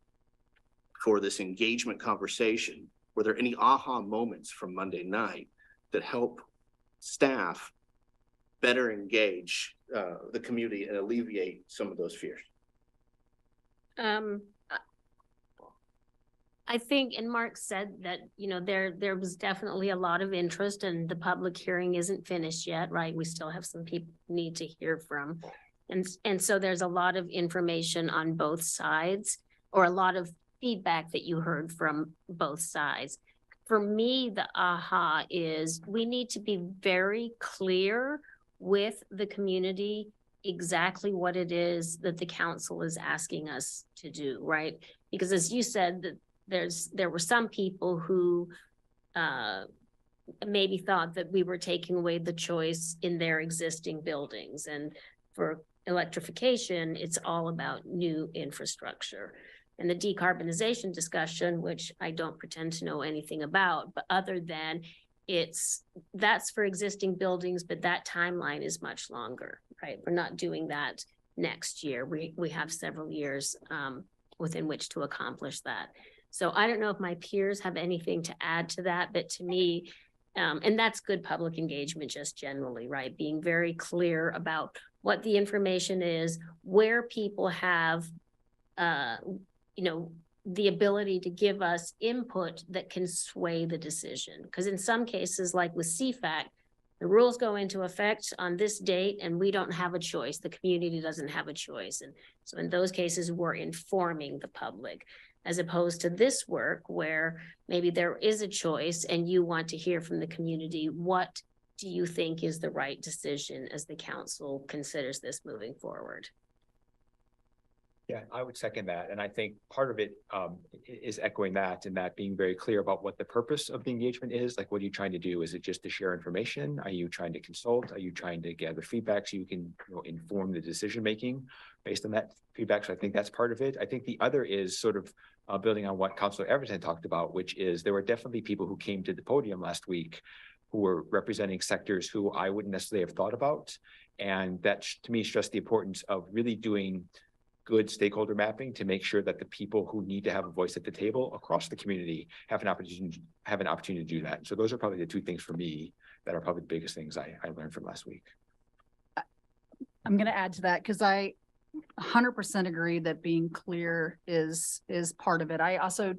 for this engagement conversation? Were there any aha moments from Monday night that help staff better engage the community and alleviate some of those fears? I think, and Mark said that, there was definitely a lot of interest, and the public hearing isn't finished yet, right? We still have some people we need to hear from. And so there's a lot of information on both sides, or a lot of feedback that you heard from both sides. For me, the aha is we need to be very clear with the community exactly what it is that the council is asking us to do, right? Because as you said, that there were some people who maybe thought that we were taking away the choice in their existing buildings. And for electrification, it's all about new infrastructure. And the decarbonization discussion, which I don't pretend to know anything about, but other than that's for existing buildings, but that timeline is much longer, right? We're not doing that next year. We have several years within which to accomplish that. So I don't know if my peers have anything to add to that, but to me, and that's good public engagement just generally, right? Being very clear about what the information is, where people have, the ability to give us input that can sway the decision. Because in some cases, like with CFAC, the rules go into effect on this date and we don't have a choice. The community doesn't have a choice. And so in those cases, we're informing the public, as opposed to this work where maybe there is a choice and you want to hear from the community. What do you think is the right decision as the council considers this moving forward? Yeah, I would second that. And I think part of it is echoing that, and that being very clear about what the purpose of the engagement is. Like, what are you trying to do? Is it just to share information? Are you trying to consult? Are you trying to gather feedback so you can inform the decision making based on that feedback? So I think that's part of it. I think the other is sort of building on what Councilor Everton talked about, which is there were definitely people who came to the podium last week who were representing sectors who I wouldn't necessarily have thought about. And that to me stressed the importance of really doing good stakeholder mapping to make sure that the people who need to have a voice at the table across the community have an opportunity to do that. So those are probably the two things for me that are probably the biggest things I learned from last week. I'm going to add to that because I 100% agree that being clear is part of it. I also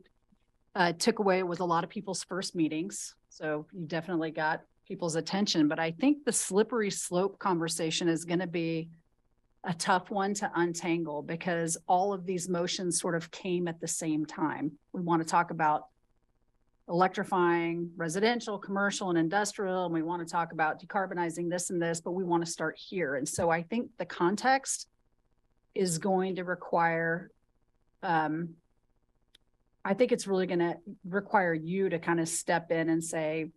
took away, it was a lot of people's first meetings. So you definitely got people's attention, but I think the slippery slope conversation is going to be a tough one to untangle because all of these motions sort of came at the same time. We want to talk about electrifying residential, commercial, and industrial, and we want to talk about decarbonizing this and this, but we want to start here. And so I think the context is going to require, I think it's really going to require you to kind of step in and say,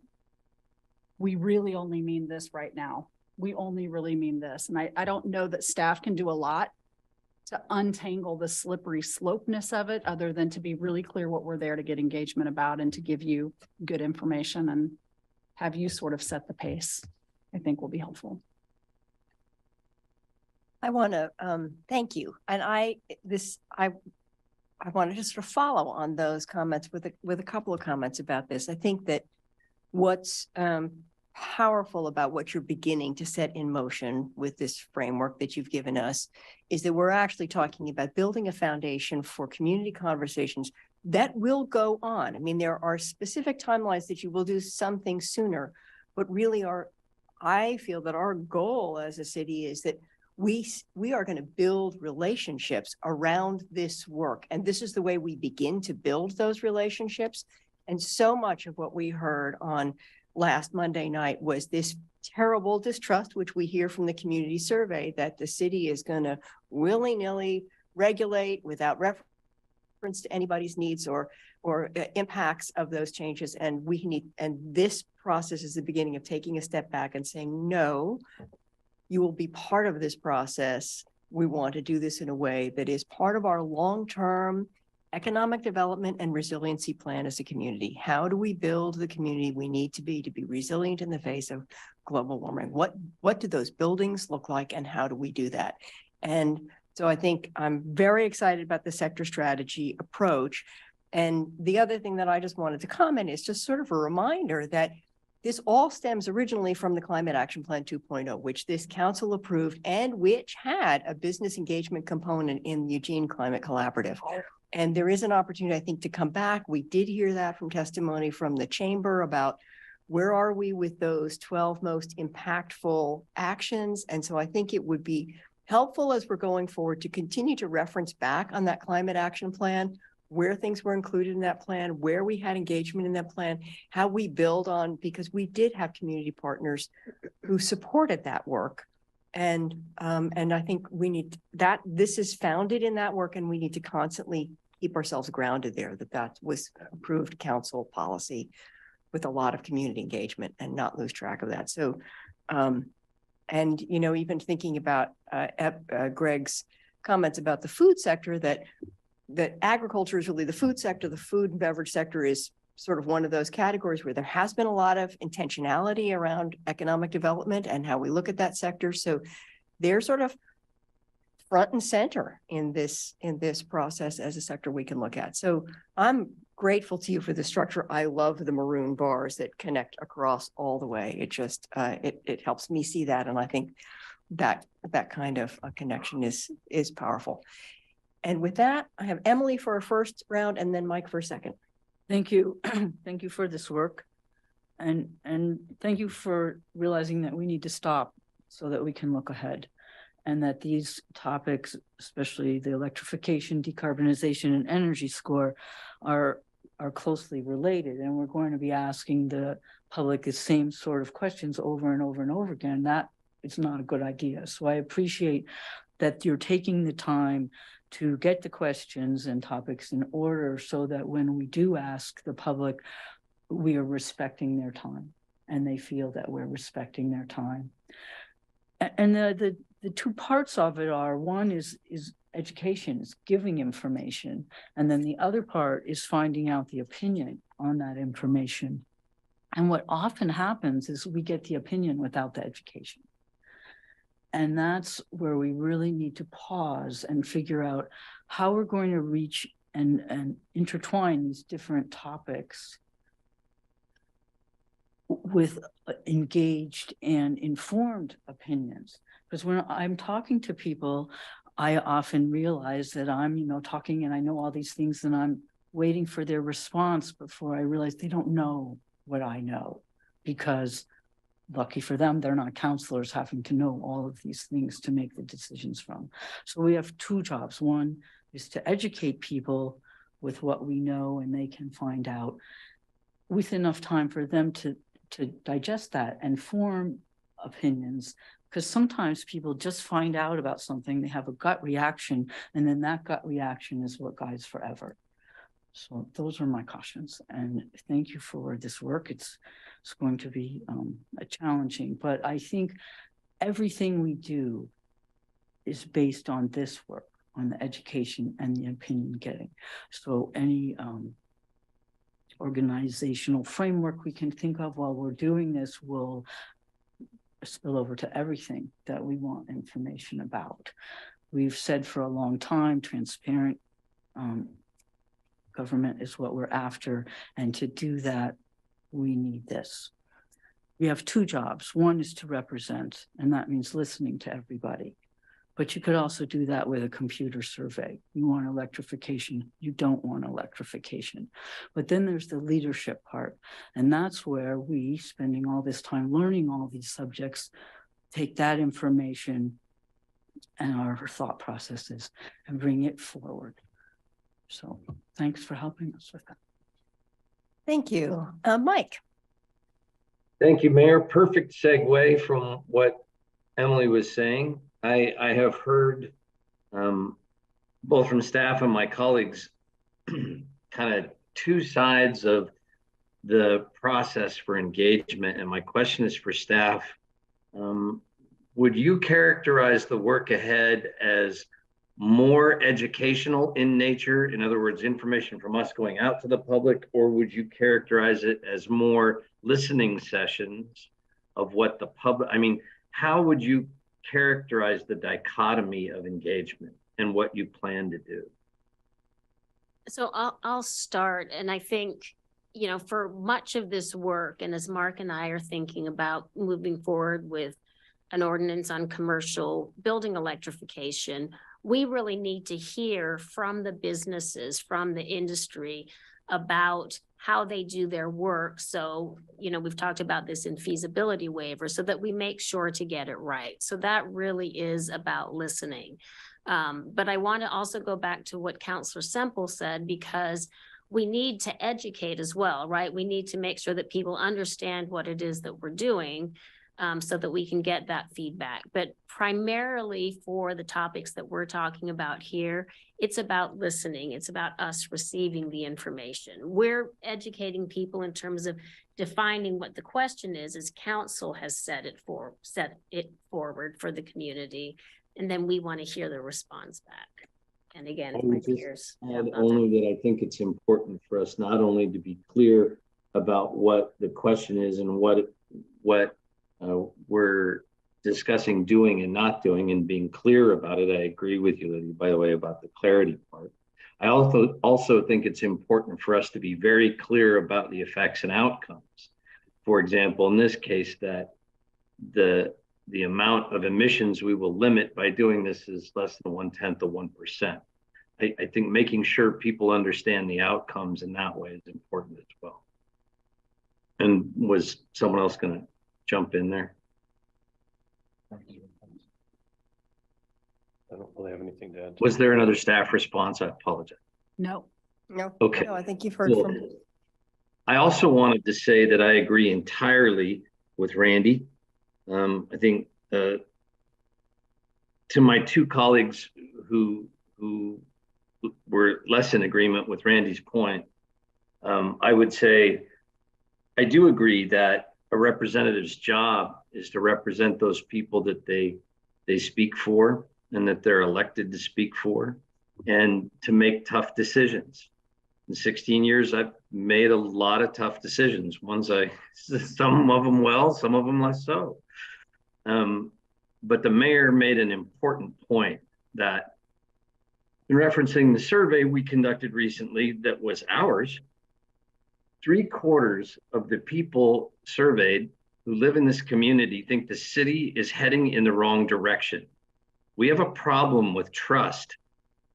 we really only mean this right now. We only really mean this. And I don't know that staff can do a lot to untangle the slippery slopeness of it, other than to be really clear what we're there to get engagement about and to give you good information and have you sort of set the pace, I think will be helpful. I want to thank you. And I wanted to sort of follow on those comments with a couple of comments about this. I think that what's powerful about what you're beginning to set in motion with this framework that you've given us is that we're actually talking about building a foundation for community conversations that will go on. I mean, there are specific timelines that you will do some things sooner, but really I feel that our goal as a city is that we are going to build relationships around this work. And this is the way we begin to build those relationships. And so much of what we heard on last Monday night was this terrible distrust, which we hear from the community survey, that the city is going to willy-nilly regulate without reference to anybody's needs or impacts of those changes. And this process is the beginning of taking a step back and saying, no, you will be part of this process. We want to do this in a way that is part of our long-term economic development and resiliency plan as a community. How do we build the community we need to be resilient in the face of global warming? What do those buildings look like, and how do we do that? And so I think I'm very excited about the sector strategy approach. And the other thing that I just wanted to comment is just sort of a reminder that this all stems originally from the Climate Action Plan 2.0, which this council approved and which had a business engagement component in the Eugene Climate Collaborative. And there is an opportunity, I think, to come back. We did hear that from testimony from the chamber about where are we with those 12 most impactful actions. And so I think it would be helpful as we're going forward to continue to reference back on that climate action plan, where things were included in that plan, where we had engagement in that plan, how we build on, because we did have community partners who supported that work. And I think we need that, this is founded in that work, and we need to constantly keep ourselves grounded there, that was approved council policy with a lot of community engagement, and not lose track of that. So, and, you know, even thinking about Greg's comments about the food sector, that agriculture is really the food sector. The food and beverage sector is sort of one of those categories where there has been a lot of intentionality around economic development and how we look at that sector. So they're sort of front and center in this process as a sector we can look at. So I'm grateful to you for the structure. I love the maroon bars that connect across all the way. It just, it helps me see that. And I think that kind of a connection is powerful. And with that, I have Emily for a first round and then Mike for a second. Thank you. Thank you for this work. And thank you for realizing that we need to stop so that we can look ahead. And that these topics, especially the electrification, decarbonization, and energy score, are closely related. And we're going to be asking the public the same sort of questions over and over and over again. That is not a good idea. So I appreciate that you're taking the time to get the questions and topics in order so that when we do ask the public, we are respecting their time and they feel that we're respecting their time. And the two parts of it are, one is education, is giving information. And then the other part is finding out the opinion on that information. And what often happens is we get the opinion without the education. And that's where we really need to pause and figure out how we're going to reach and intertwine these different topics with engaged and informed opinions. Because when I'm talking to people, I often realize that I'm, talking and I know all these things and I'm waiting for their response before I realize they don't know what I know, because lucky for them, they're not counselors having to know all of these things to make the decisions from. So we have two jobs. One is to educate people with what we know and they can find out with enough time for them to digest that and form opinions. Because sometimes people just find out about something, they have a gut reaction, and then that gut reaction is what guides forever. So those are my cautions. And thank you for this work. It's going to be challenging, but I think everything we do is based on this work, on the education and the opinion getting. So any organizational framework we can think of while we're doing this will spill over to everything that we want information about. We've said for a long time, transparent government is what we're after. And to do that, we need this. We have two jobs. One is to represent, and that means listening to everybody. But you could also do that with a computer survey. You want electrification, you don't want electrification. But then there's the leadership part. And that's where we, spending all this time learning all these subjects, take that information and our thought processes and bring it forward. So thanks for helping us with that. Thank you. Mike. Thank you, Mayor. Perfect segue from what Emily was saying. I have heard both from staff and my colleagues kind of two sides of the process for engagement. And my question is for staff. Would you characterize the work ahead as more educational in nature? In other words, information from us going out to the public, or would you characterize it as more listening sessions of what the public, I mean, how would you characterize the dichotomy of engagement and what you plan to do? So I'll start, and I think, you know, for much of this work, and as Mark and I are thinking about moving forward with an ordinance on commercial building electrification, we really need to hear from the businesses, from the industry about how they do their work. So, you know, we've talked about this in feasibility waiver so that we make sure to get it right. So that really is about listening. But I want to also go back to what Councillor Semple said, because we need to educate as well, right? We need to make sure that people understand what it is that we're doing, so that we can get that feedback. But primarily for the topics that we're talking about here, it's about listening. It's about us receiving the information. We're educating people in terms of defining what the question is, as council has set it forward for the community. And then we want to hear the response back. And again, my peers. Only that I think it's important for us not only to be clear about what the question is and what we're discussing doing and not doing, and being clear about it. I agree with you, Lydia, by the way, about the clarity part. I also think it's important for us to be very clear about the effects and outcomes. For example, in this case, that the amount of emissions we will limit by doing this is less than 1/10 of 1%. I think making sure people understand the outcomes in that way is important as well. And was someone else going to jump in there? I don't really have anything to add. Was there another staff response? I apologize. No. No. Okay. No, I think you've heard Cool. from. I also wanted to say that I agree entirely with Randy. I think to my two colleagues who were less in agreement with Randy's point, I would say I do agree that a representative's job is to represent those people that they speak for and that they're elected to speak for, and to make tough decisions. In 16 years, I've made a lot of tough decisions. Some of them well, some of them less so. But the mayor made an important point that, in referencing the survey we conducted recently that was ours, 3/4 of the people surveyed who live in this community think the city is heading in the wrong direction. We have a problem with trust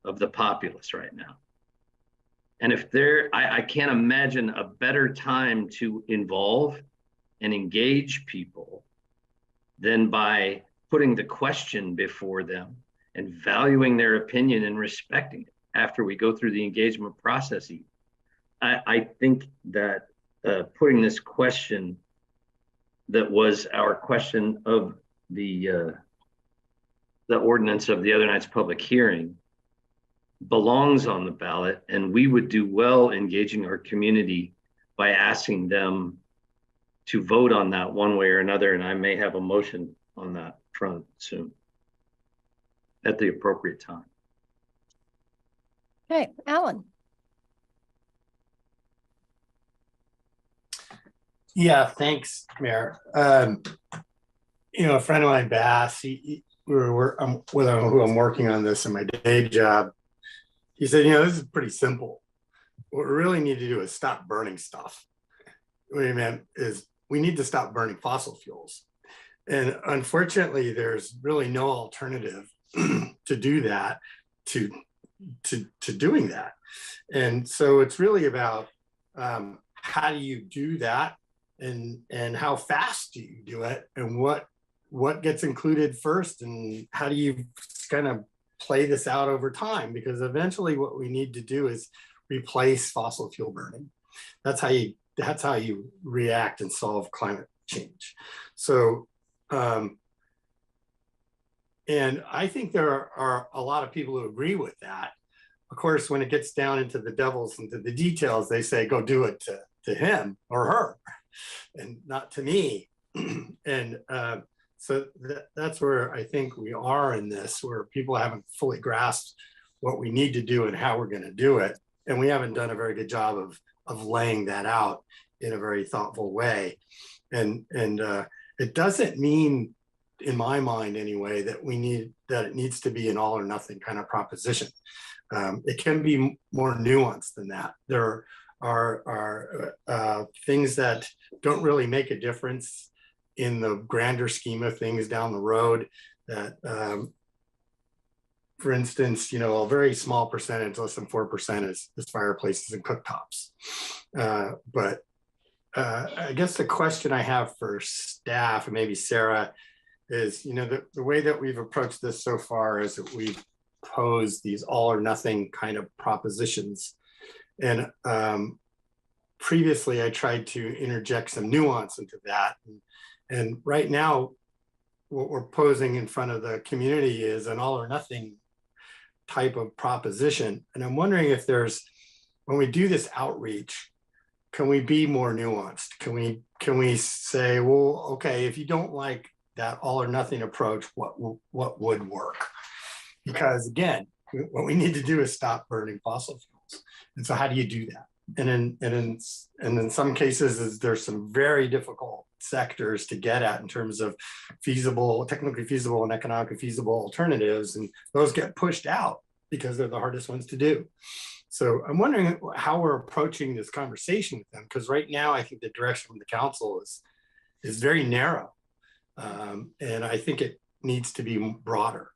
of the populace right now. And if I can't imagine a better time to involve and engage people than by putting the question before them and valuing their opinion and respecting it after we go through the engagement process. I think that putting this question that was our question of the ordinance of the other night's public hearing belongs on the ballot, and we would do well engaging our community by asking them to vote on that one way or another. And I may have a motion on that front soon at the appropriate time. Okay, Alan. Yeah, thanks, Mayor. You know, a friend of mine, Bass, who I'm working on this in my day job. He said, you know, this is pretty simple. What we really need to do is stop burning stuff. What he meant is we need to stop burning fossil fuels. And unfortunately, there's really no alternative to do that, to doing that. And so it's really about how do you do that, and how fast do you do it, and what gets included first, and how do you kind of play this out over time? Because eventually what we need to do is replace fossil fuel burning. That's how you react and solve climate change. So and I think there are a lot of people who agree with that. of course, when it gets down into the devils, into the details, they say, go do it to him or her and not to me. And so that's where I think we are in this, where people haven't fully grasped what we need to do and how we're going to do it. And we haven't done a very good job of laying that out in a very thoughtful way. And it doesn't mean, in my mind anyway, that it needs to be an all or nothing kind of proposition. It can be more nuanced than that. There are things that don't really make a difference in the grander scheme of things down the road that, for instance, a very small percentage, less than 4% is fireplaces and cooktops. But I guess the question I have for staff, and maybe Sarah, is, the way that we've approached this so far is that we've posed these all or nothing kind of propositions. And previously I tried to interject some nuance into that. And right now, what we're posing in front of the community is an all or nothing type of proposition. And I'm wondering if when we do this outreach, can we be more nuanced? Can we say, well, okay, if you don't like that all or nothing approach, what would work? Because again, what we need to do is stop burning fossil fuels. And so how do you do that? And in some cases, there's some very difficult sectors to get at in terms of technically feasible and economically feasible alternatives. And those get pushed out because they're the hardest ones to do. So I'm wondering how we're approaching this conversation with them, because right now I think the direction from the council is very narrow. And I think it needs to be broader.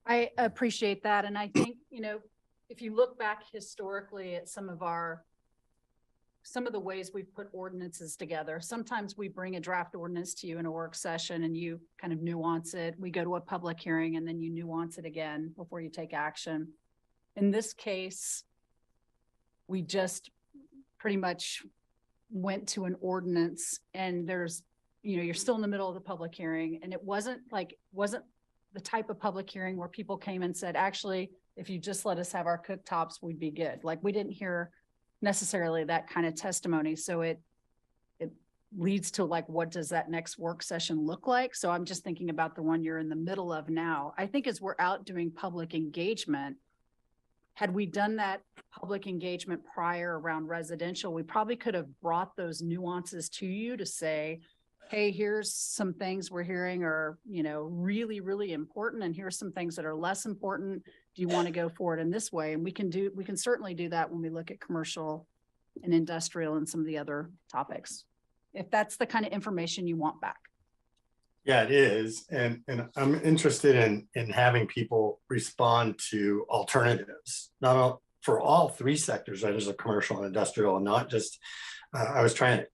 I appreciate that. And I think, if you look back historically at some of the ways we've put ordinances together, sometimes we bring a draft ordinance to you in a work session and you kind of nuance it. We go to a public hearing and then you nuance it again before you take action. In this case, we just pretty much went to an ordinance, and there's, you're still in the middle of the public hearing, and it wasn't the type of public hearing where people came and said, actually, if you just let us have our cooktops, we'd be good. Like, we didn't hear necessarily that kind of testimony. So it leads to, like, what does that next work session look like? So I'm just thinking about the one you're in the middle of now. I think as we're out doing public engagement, had we done that public engagement prior around residential, we probably could have brought those nuances to you to say, hey, here's some things we're hearing are, really, really important. And here's some things that are less important. Do you want to go forward in this way? And we can certainly do that when we look at commercial and industrial and some of the other topics, if that's the kind of information you want back. Yeah, it is. And I'm interested in having people respond to alternatives, not for all three sectors, right? There's a commercial and industrial, and not just, I was trying to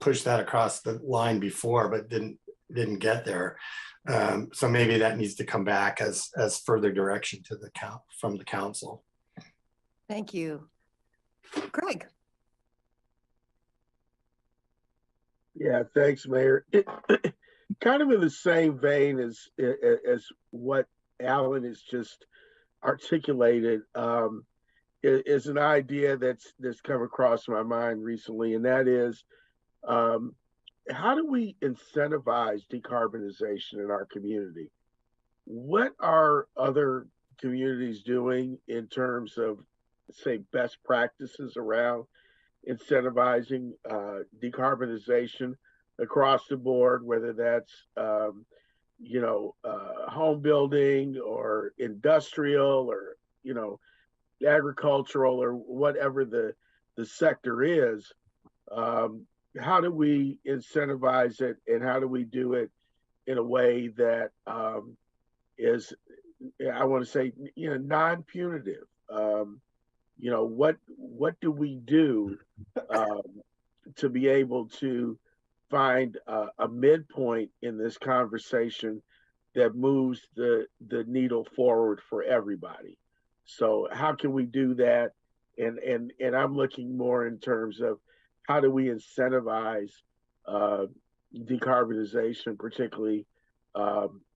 push that across the line before, but didn't get there. So maybe that needs to come back as further direction to from the council. Thank you. Greg. Yeah, thanks, Mayor. Kind of in the same vein as what Alan has just articulated, is an idea that's come across my mind recently, and that is, how do we incentivize decarbonization in our community? What are other communities doing in terms of, say, best practices around incentivizing decarbonization across the board, whether that's home building or industrial or agricultural or whatever the sector is? How do we incentivize it, and how do we do it in a way that is, I want to say, non-punitive? What do we do to be able to find a midpoint in this conversation that moves the needle forward for everybody? So how can we do that? And I'm looking more in terms of how do we incentivize decarbonization, particularly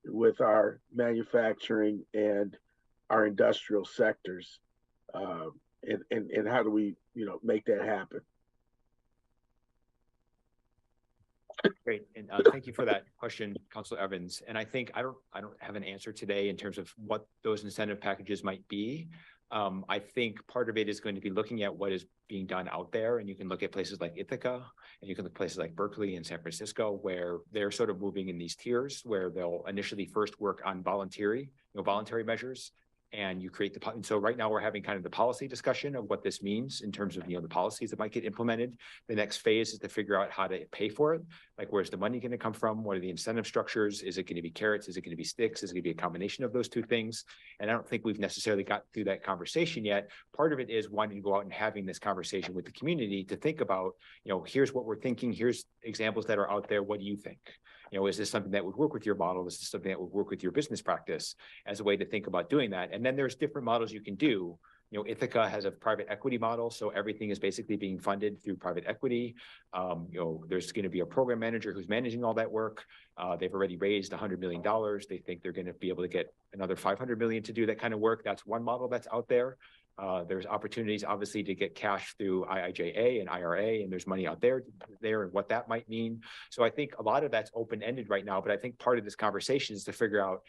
with our manufacturing and our industrial sectors. And how do we, make that happen? Great, and thank you for that question, Councilor Evans. And I think I don't have an answer today in terms of what those incentive packages might be. I think part of it is going to be looking at what is being done out there, and you can look at places like Ithaca, and you can look at places like Berkeley and San Francisco, where they're sort of moving in these tiers, where they'll initially first work on voluntary measures. And you create and so right now we're having kind of the policy discussion of what this means in terms of, the policies that might get implemented. The next phase is to figure out how to pay for it. Like, where's the money going to come from? What are the incentive structures? Is it going to be carrots? Is it going to be sticks? Is it going to be a combination of those two things? And I don't think we've necessarily got through that conversation yet. Part of it is wanting to go out and having this conversation with the community to think about, here's what we're thinking. Here's examples that are out there. What do you think? Is this something that would work with your model? Is this something that would work with your business practice as a way to think about doing that? And then there's different models you can do. Ithaca has a private equity model, so everything is basically being funded through private equity. There's going to be a program manager who's managing all that work. They've already raised $100 million. They think they're going to be able to get another $500 million to do that kind of work. That's one model that's out there. There's opportunities, obviously, to get cash through IIJA and IRA, and there's money out there and what that might mean. So I think a lot of that's open-ended right now, but I think part of this conversation is to figure out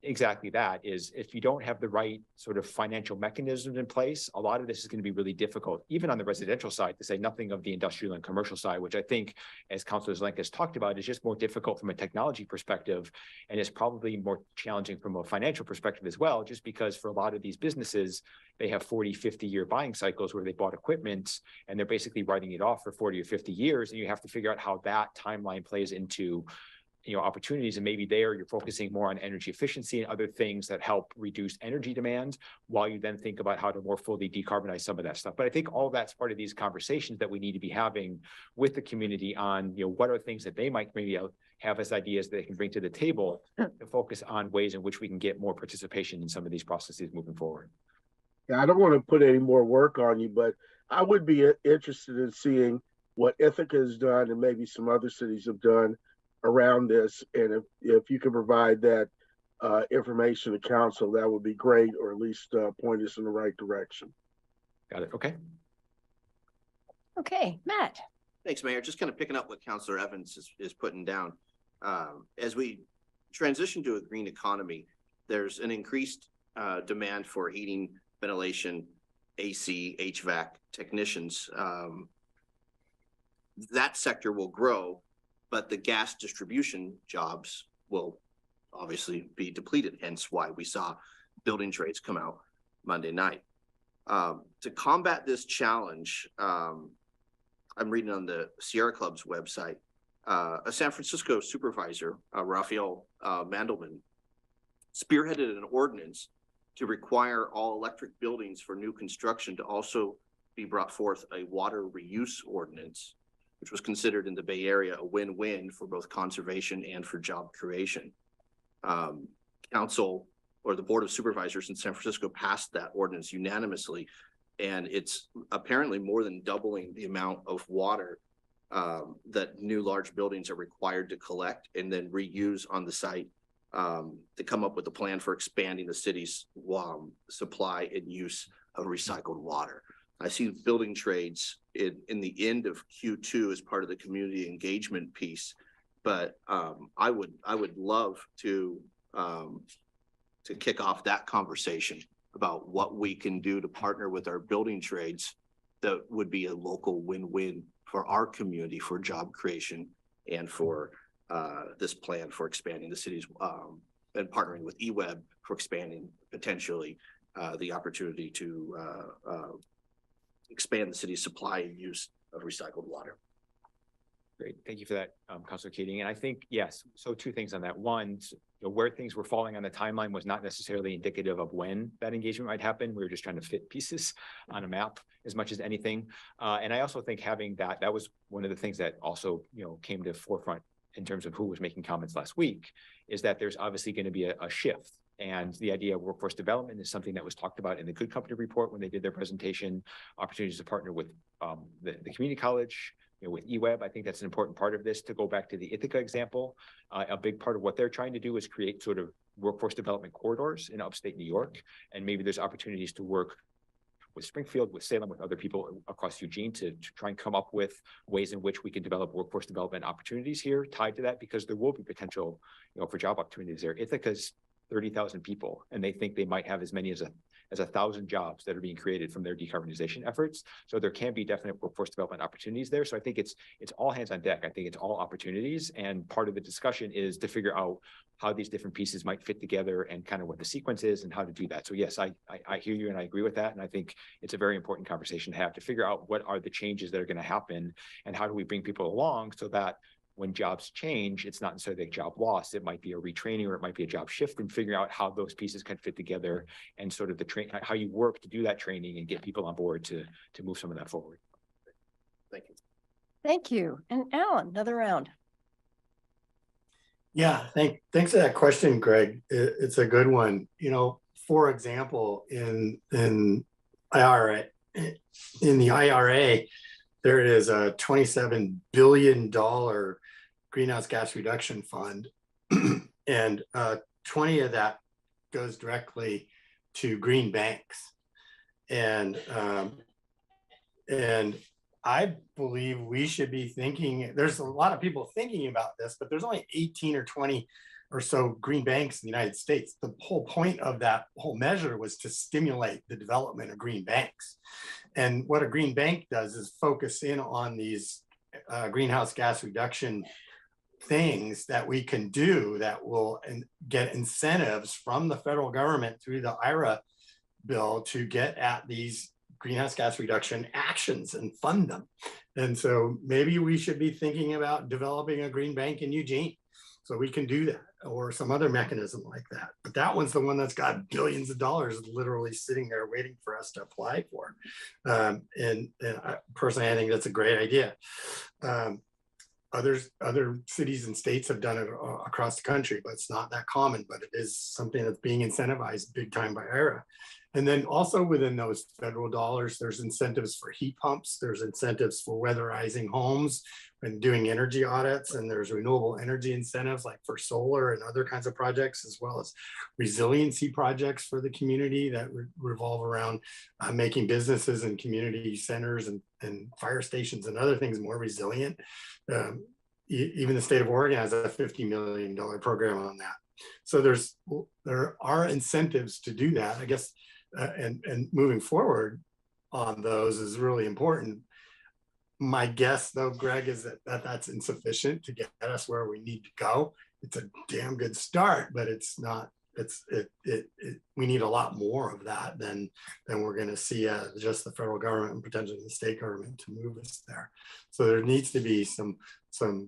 exactly that. Is if you don't have the right sort of financial mechanisms in place, a lot of this is going to be really difficult, even on the residential side, to say nothing of the industrial and commercial side, which I think, as Councilor Zelenka has talked about, is just more difficult from a technology perspective, and is probably more challenging from a financial perspective as well, just because for a lot of these businesses, they have 40, 50-year buying cycles where they bought equipment and they're basically writing it off for 40 or 50 years. And you have to figure out how that timeline plays into opportunities. And maybe there you're focusing more on energy efficiency and other things that help reduce energy demand, while you then think about how to more fully decarbonize some of that stuff. But I think all that's part of these conversations that we need to be having with the community on, what are things that they might maybe have as ideas that they can bring to the table to focus on ways in which we can get more participation in some of these processes moving forward. Yeah, I don't want to put any more work on you, but I would be interested in seeing what Ithaca has done and maybe some other cities have done around this. And if you can provide that information to council, that would be great, or at least point us in the right direction. Got it. Okay. Okay, Matt. Thanks, Mayor. Just kind of picking up what Councilor Evans is putting down. As we transition to a green economy, there's an increased demand for heating, ventilation, AC, HVAC technicians. That sector will grow, but the gas distribution jobs will obviously be depleted, hence why we saw building trades come out Monday night. To combat this challenge, I'm reading on the Sierra Club's website, a San Francisco supervisor, Raphael Mandelman, spearheaded an ordinance to require all electric buildings for new construction to also be brought forth a water reuse ordinance, which was considered in the Bay Area a win-win for both conservation and for job creation. Council, or the Board of Supervisors in San Francisco, passed that ordinance unanimously, and it's apparently more than doubling the amount of water that new large buildings are required to collect and then reuse on the site, to come up with a plan for expanding the city's supply and use of recycled water. I see building trades in the end of Q2 as part of the community engagement piece, but I would love to kick off that conversation about what we can do to partner with our building trades that would be a local win-win for our community, for job creation, and for this plan for expanding the city's and partnering with eWeb for expanding potentially the opportunity to expand the city's supply and use of recycled water. Great. Thank you for that, Councilor Keating. And I think, yes, so two things on that. One, where things were falling on the timeline was not necessarily indicative of when that engagement might happen. We were just trying to fit pieces on a map as much as anything. And I also think having that was one of the things that also, came to forefront in terms of who was making comments last week, is that there's obviously going to be a shift. And the idea of workforce development is something that was talked about in the Good Company report when they did their presentation, opportunities to partner with the community college, with eWeb, I think that's an important part of this. To go back to the Ithaca example, a big part of what they're trying to do is create sort of workforce development corridors in upstate New York. And maybe there's opportunities to work with Springfield, with Salem, with other people across Eugene to try and come up with ways in which we can develop workforce development opportunities here tied to that, because there will be potential, for job opportunities there. Ithaca's 30,000 people, and they think they might have as many as 1,000 jobs that are being created from their decarbonization efforts. So there can be definite workforce development opportunities there. So I think it's all hands on deck. I think it's all opportunities. And part of the discussion is to figure out how these different pieces might fit together and kind of what the sequence is and how to do that. So yes, I hear you and I agree with that. And I think it's a very important conversation to have, to figure out what are the changes that are going to happen and how do we bring people along so that when jobs change, it's not necessarily a job loss. It might be a retraining or it might be a job shift, and figuring out how those pieces can fit together and sort of how you work to do that training and get people on board to move some of that forward. Thank you. Thank you. And Alan, another round. Yeah, thanks for that question, Greg. It's a good one. For example, in IRA, there is a $27 billion greenhouse gas reduction fund, and 20 of that goes directly to green banks. And I believe we should be thinking, there's a lot of people thinking about this, but there's only 18 or 20 or so green banks in the United States. The whole point of that whole measure was to stimulate the development of green banks. And what a green bank does is focus in on these greenhouse gas reduction things that we can do that will get incentives from the federal government through the IRA bill to get at these greenhouse gas reduction actions and fund them. And so maybe we should be thinking about developing a green bank in Eugene so we can do that, or some other mechanism like that. But that one's the one that's got billions of dollars literally sitting there waiting for us to apply for. And I, personally, I think that's a great idea. Other cities and states have done it across the country, but it's not that common, but it is something that's being incentivized big time by IRA. And then also within those federal dollars, there's incentives for heat pumps, there's incentives for weatherizing homes and doing energy audits, and there's renewable energy incentives like for solar and other kinds of projects, as well as resiliency projects for the community that revolve around making businesses and community centers and fire stations and other things more resilient. Even the state of Oregon has a $50 million program on that. So there are incentives to do that, I guess, and moving forward on those is really important. My guess, though, Greg, is that that's insufficient to get us where we need to go. It's a damn good start, but it's not. We need a lot more of that than we're going to see just the federal government and potentially the state government to move us there. So there needs to be some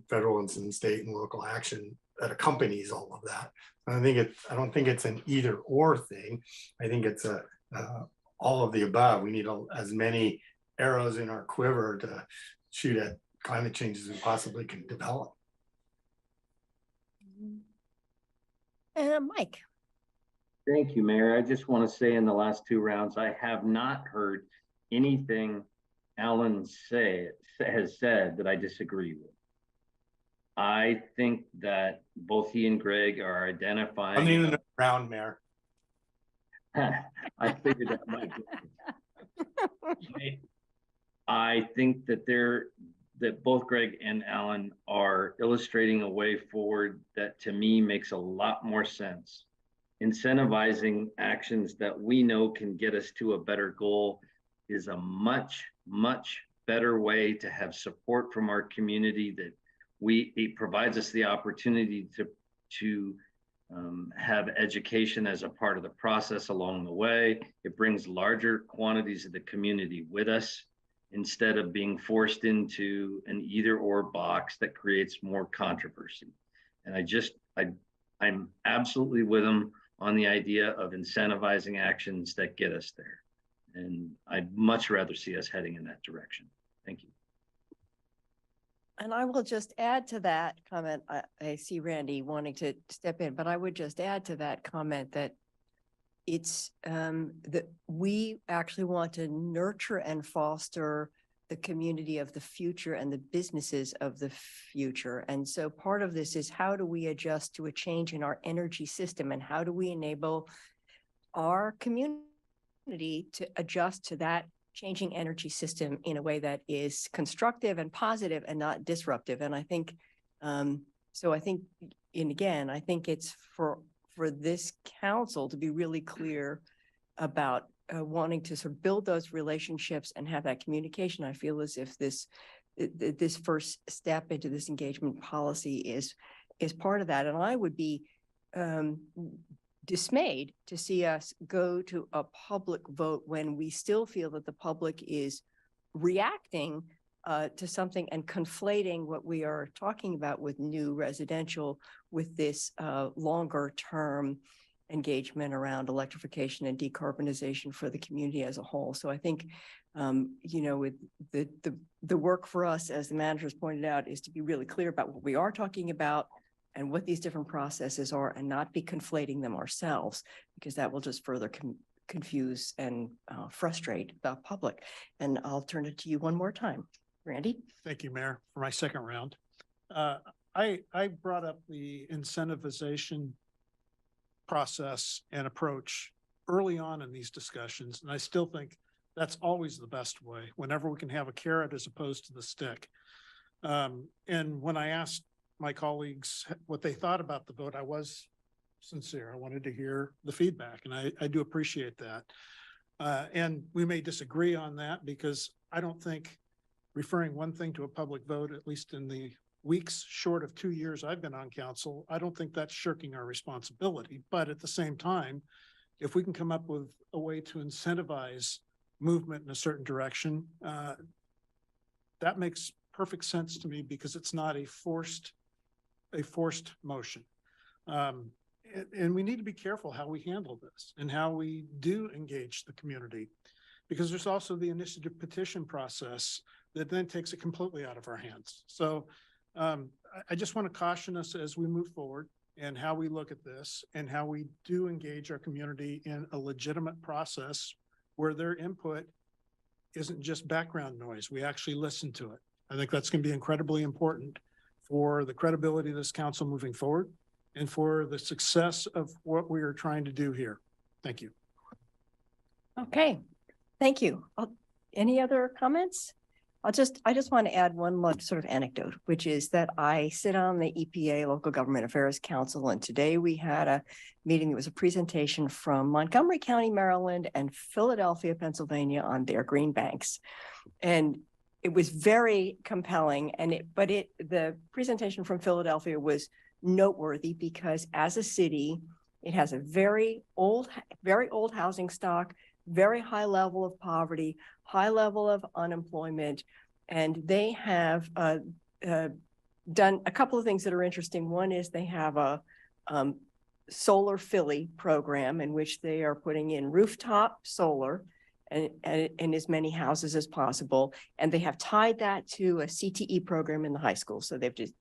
federal and some state and local action that accompanies all of that. I don't think it's an either or thing. I think it's all of the above. We need as many arrows in our quiver to shoot at climate change as we possibly can develop. And Mike. Thank you, Mayor. I just want to say in the last two rounds, I have not heard anything Alan has said that I disagree with. I think that both he and Greg are identifying. I'm in the round, Mayor. I figured that might be. I think that both Greg and Alan are illustrating a way forward that to me makes a lot more sense. Incentivizing actions that we know can get us to a better goal is a much, much better way to have support from our community, that it provides us the opportunity to have education as a part of the process along the way. It brings larger quantities of the community with us instead of being forced into an either or box that creates more controversy. And I'm absolutely with them on the idea of incentivizing actions that get us there. And I'd much rather see us heading in that direction. Thank you. And I will just add to that comment. I see Randy wanting to step in, but I would just add to that comment that it's that we actually want to nurture and foster the community of the future and the businesses of the future. And so part of this is how do we adjust to a change in our energy system, and how do we enable our community to adjust to that changing energy system in a way that is constructive and positive and not disruptive. And I think, so I think, and again, I think it's for this council to be really clear about wanting to sort of build those relationships and have that communication. I feel as if this first step into this engagement policy is part of that. And I would be dismayed to see us go to a public vote when we still feel that the public is reacting to something and conflating what we are talking about with new residential with this longer term engagement around electrification and decarbonization for the community as a whole. So I think, with the work for us, as the managers pointed out, is to be really clear about what we are talking about and what these different processes are, and not be conflating them ourselves, because that will just further confuse and frustrate the public. And I'll turn it to you one more time. Randy? Thank you, Mayor, for my second round. I brought up the incentivization process and approach early on in these discussions, and I still think that's always the best way, whenever we can have a carrot as opposed to the stick. And when I asked my colleagues what they thought about the vote, I was sincere. I wanted to hear the feedback, and I do appreciate that. And we may disagree on that, because I don't think referring one thing to a public vote, at least in the weeks short of 2 years I've been on council, I don't think that's shirking our responsibility. But at the same time, if we can come up with a way to incentivize movement in a certain direction, that makes perfect sense to me, because it's not a forced motion. And we need to be careful how we handle this and how we do engage the community, because there's also the initiative petition process that then takes it completely out of our hands. So I just want to caution us as we move forward and how we look at this, and how we do engage our community in a legitimate process where their input isn't just background noise. We actually listen to it. I think that's going to be incredibly important for the credibility of this council moving forward, and for the success of what we are trying to do here. Thank you. Okay, thank you. Any other comments? I just want to add one sort of anecdote, which is that I sit on the EPA Local Government Affairs Council, and today we had a meeting. It was a presentation from Montgomery County, Maryland, and Philadelphia, Pennsylvania, on their green banks. And it was very compelling, but the presentation from Philadelphia was noteworthy, because as a city, it has a very old housing stock, very high level of poverty, high level of unemployment. And they have done a couple of things that are interesting. One is they have a Solar Philly program in which they are putting in rooftop solar and in as many houses as possible. And they have tied that to a CTE program in the high school. So they've just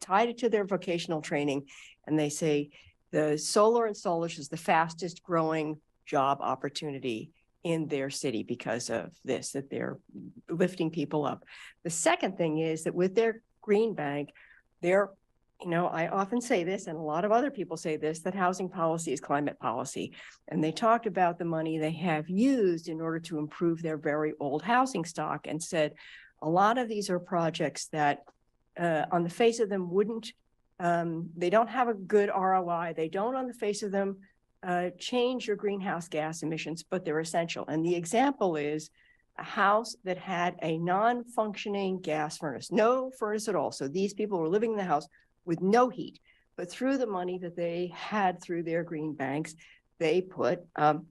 tied it to their vocational training. And they say the solar and solars is the fastest growing job opportunity in their city because of this, that they're lifting people up. The second thing is that with their green bank, I often say this, and a lot of other people say this, that housing policy is climate policy. And they talked about the money they have used in order to improve their very old housing stock, and said a lot of these are projects that on the face of them they don't have a good ROI. They don't on the face of them change your greenhouse gas emissions, but they're essential. And the example is a house that had a non-functioning gas furnace, no furnace at all. So these people were living in the house with no heat, but through the money that they had through their green banks, they put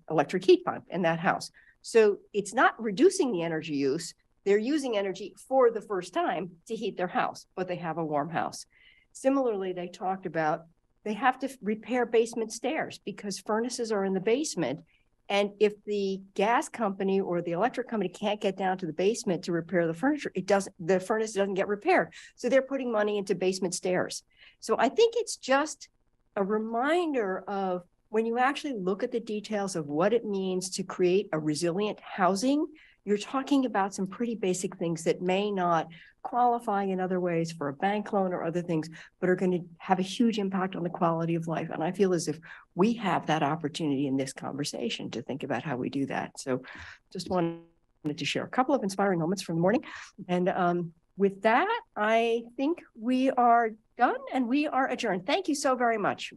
electric heat pump in that house. So it's not reducing the energy use. They're using energy for the first time to heat their house, but they have a warm house. Similarly, they talked about they have to repair basement stairs because furnaces are in the basement. And if the gas company or the electric company can't get down to the basement to repair the furniture, the furnace doesn't get repaired. So they're putting money into basement stairs. So I think it's just a reminder of when you actually look at the details of what it means to create a resilient housing you're talking about some pretty basic things that may not qualify in other ways for a bank loan or other things, but are going to have a huge impact on the quality of life. And I feel as if we have that opportunity in this conversation to think about how we do that. So just wanted to share a couple of inspiring moments from the morning. And with that, I think we are done and we are adjourned. Thank you so very much.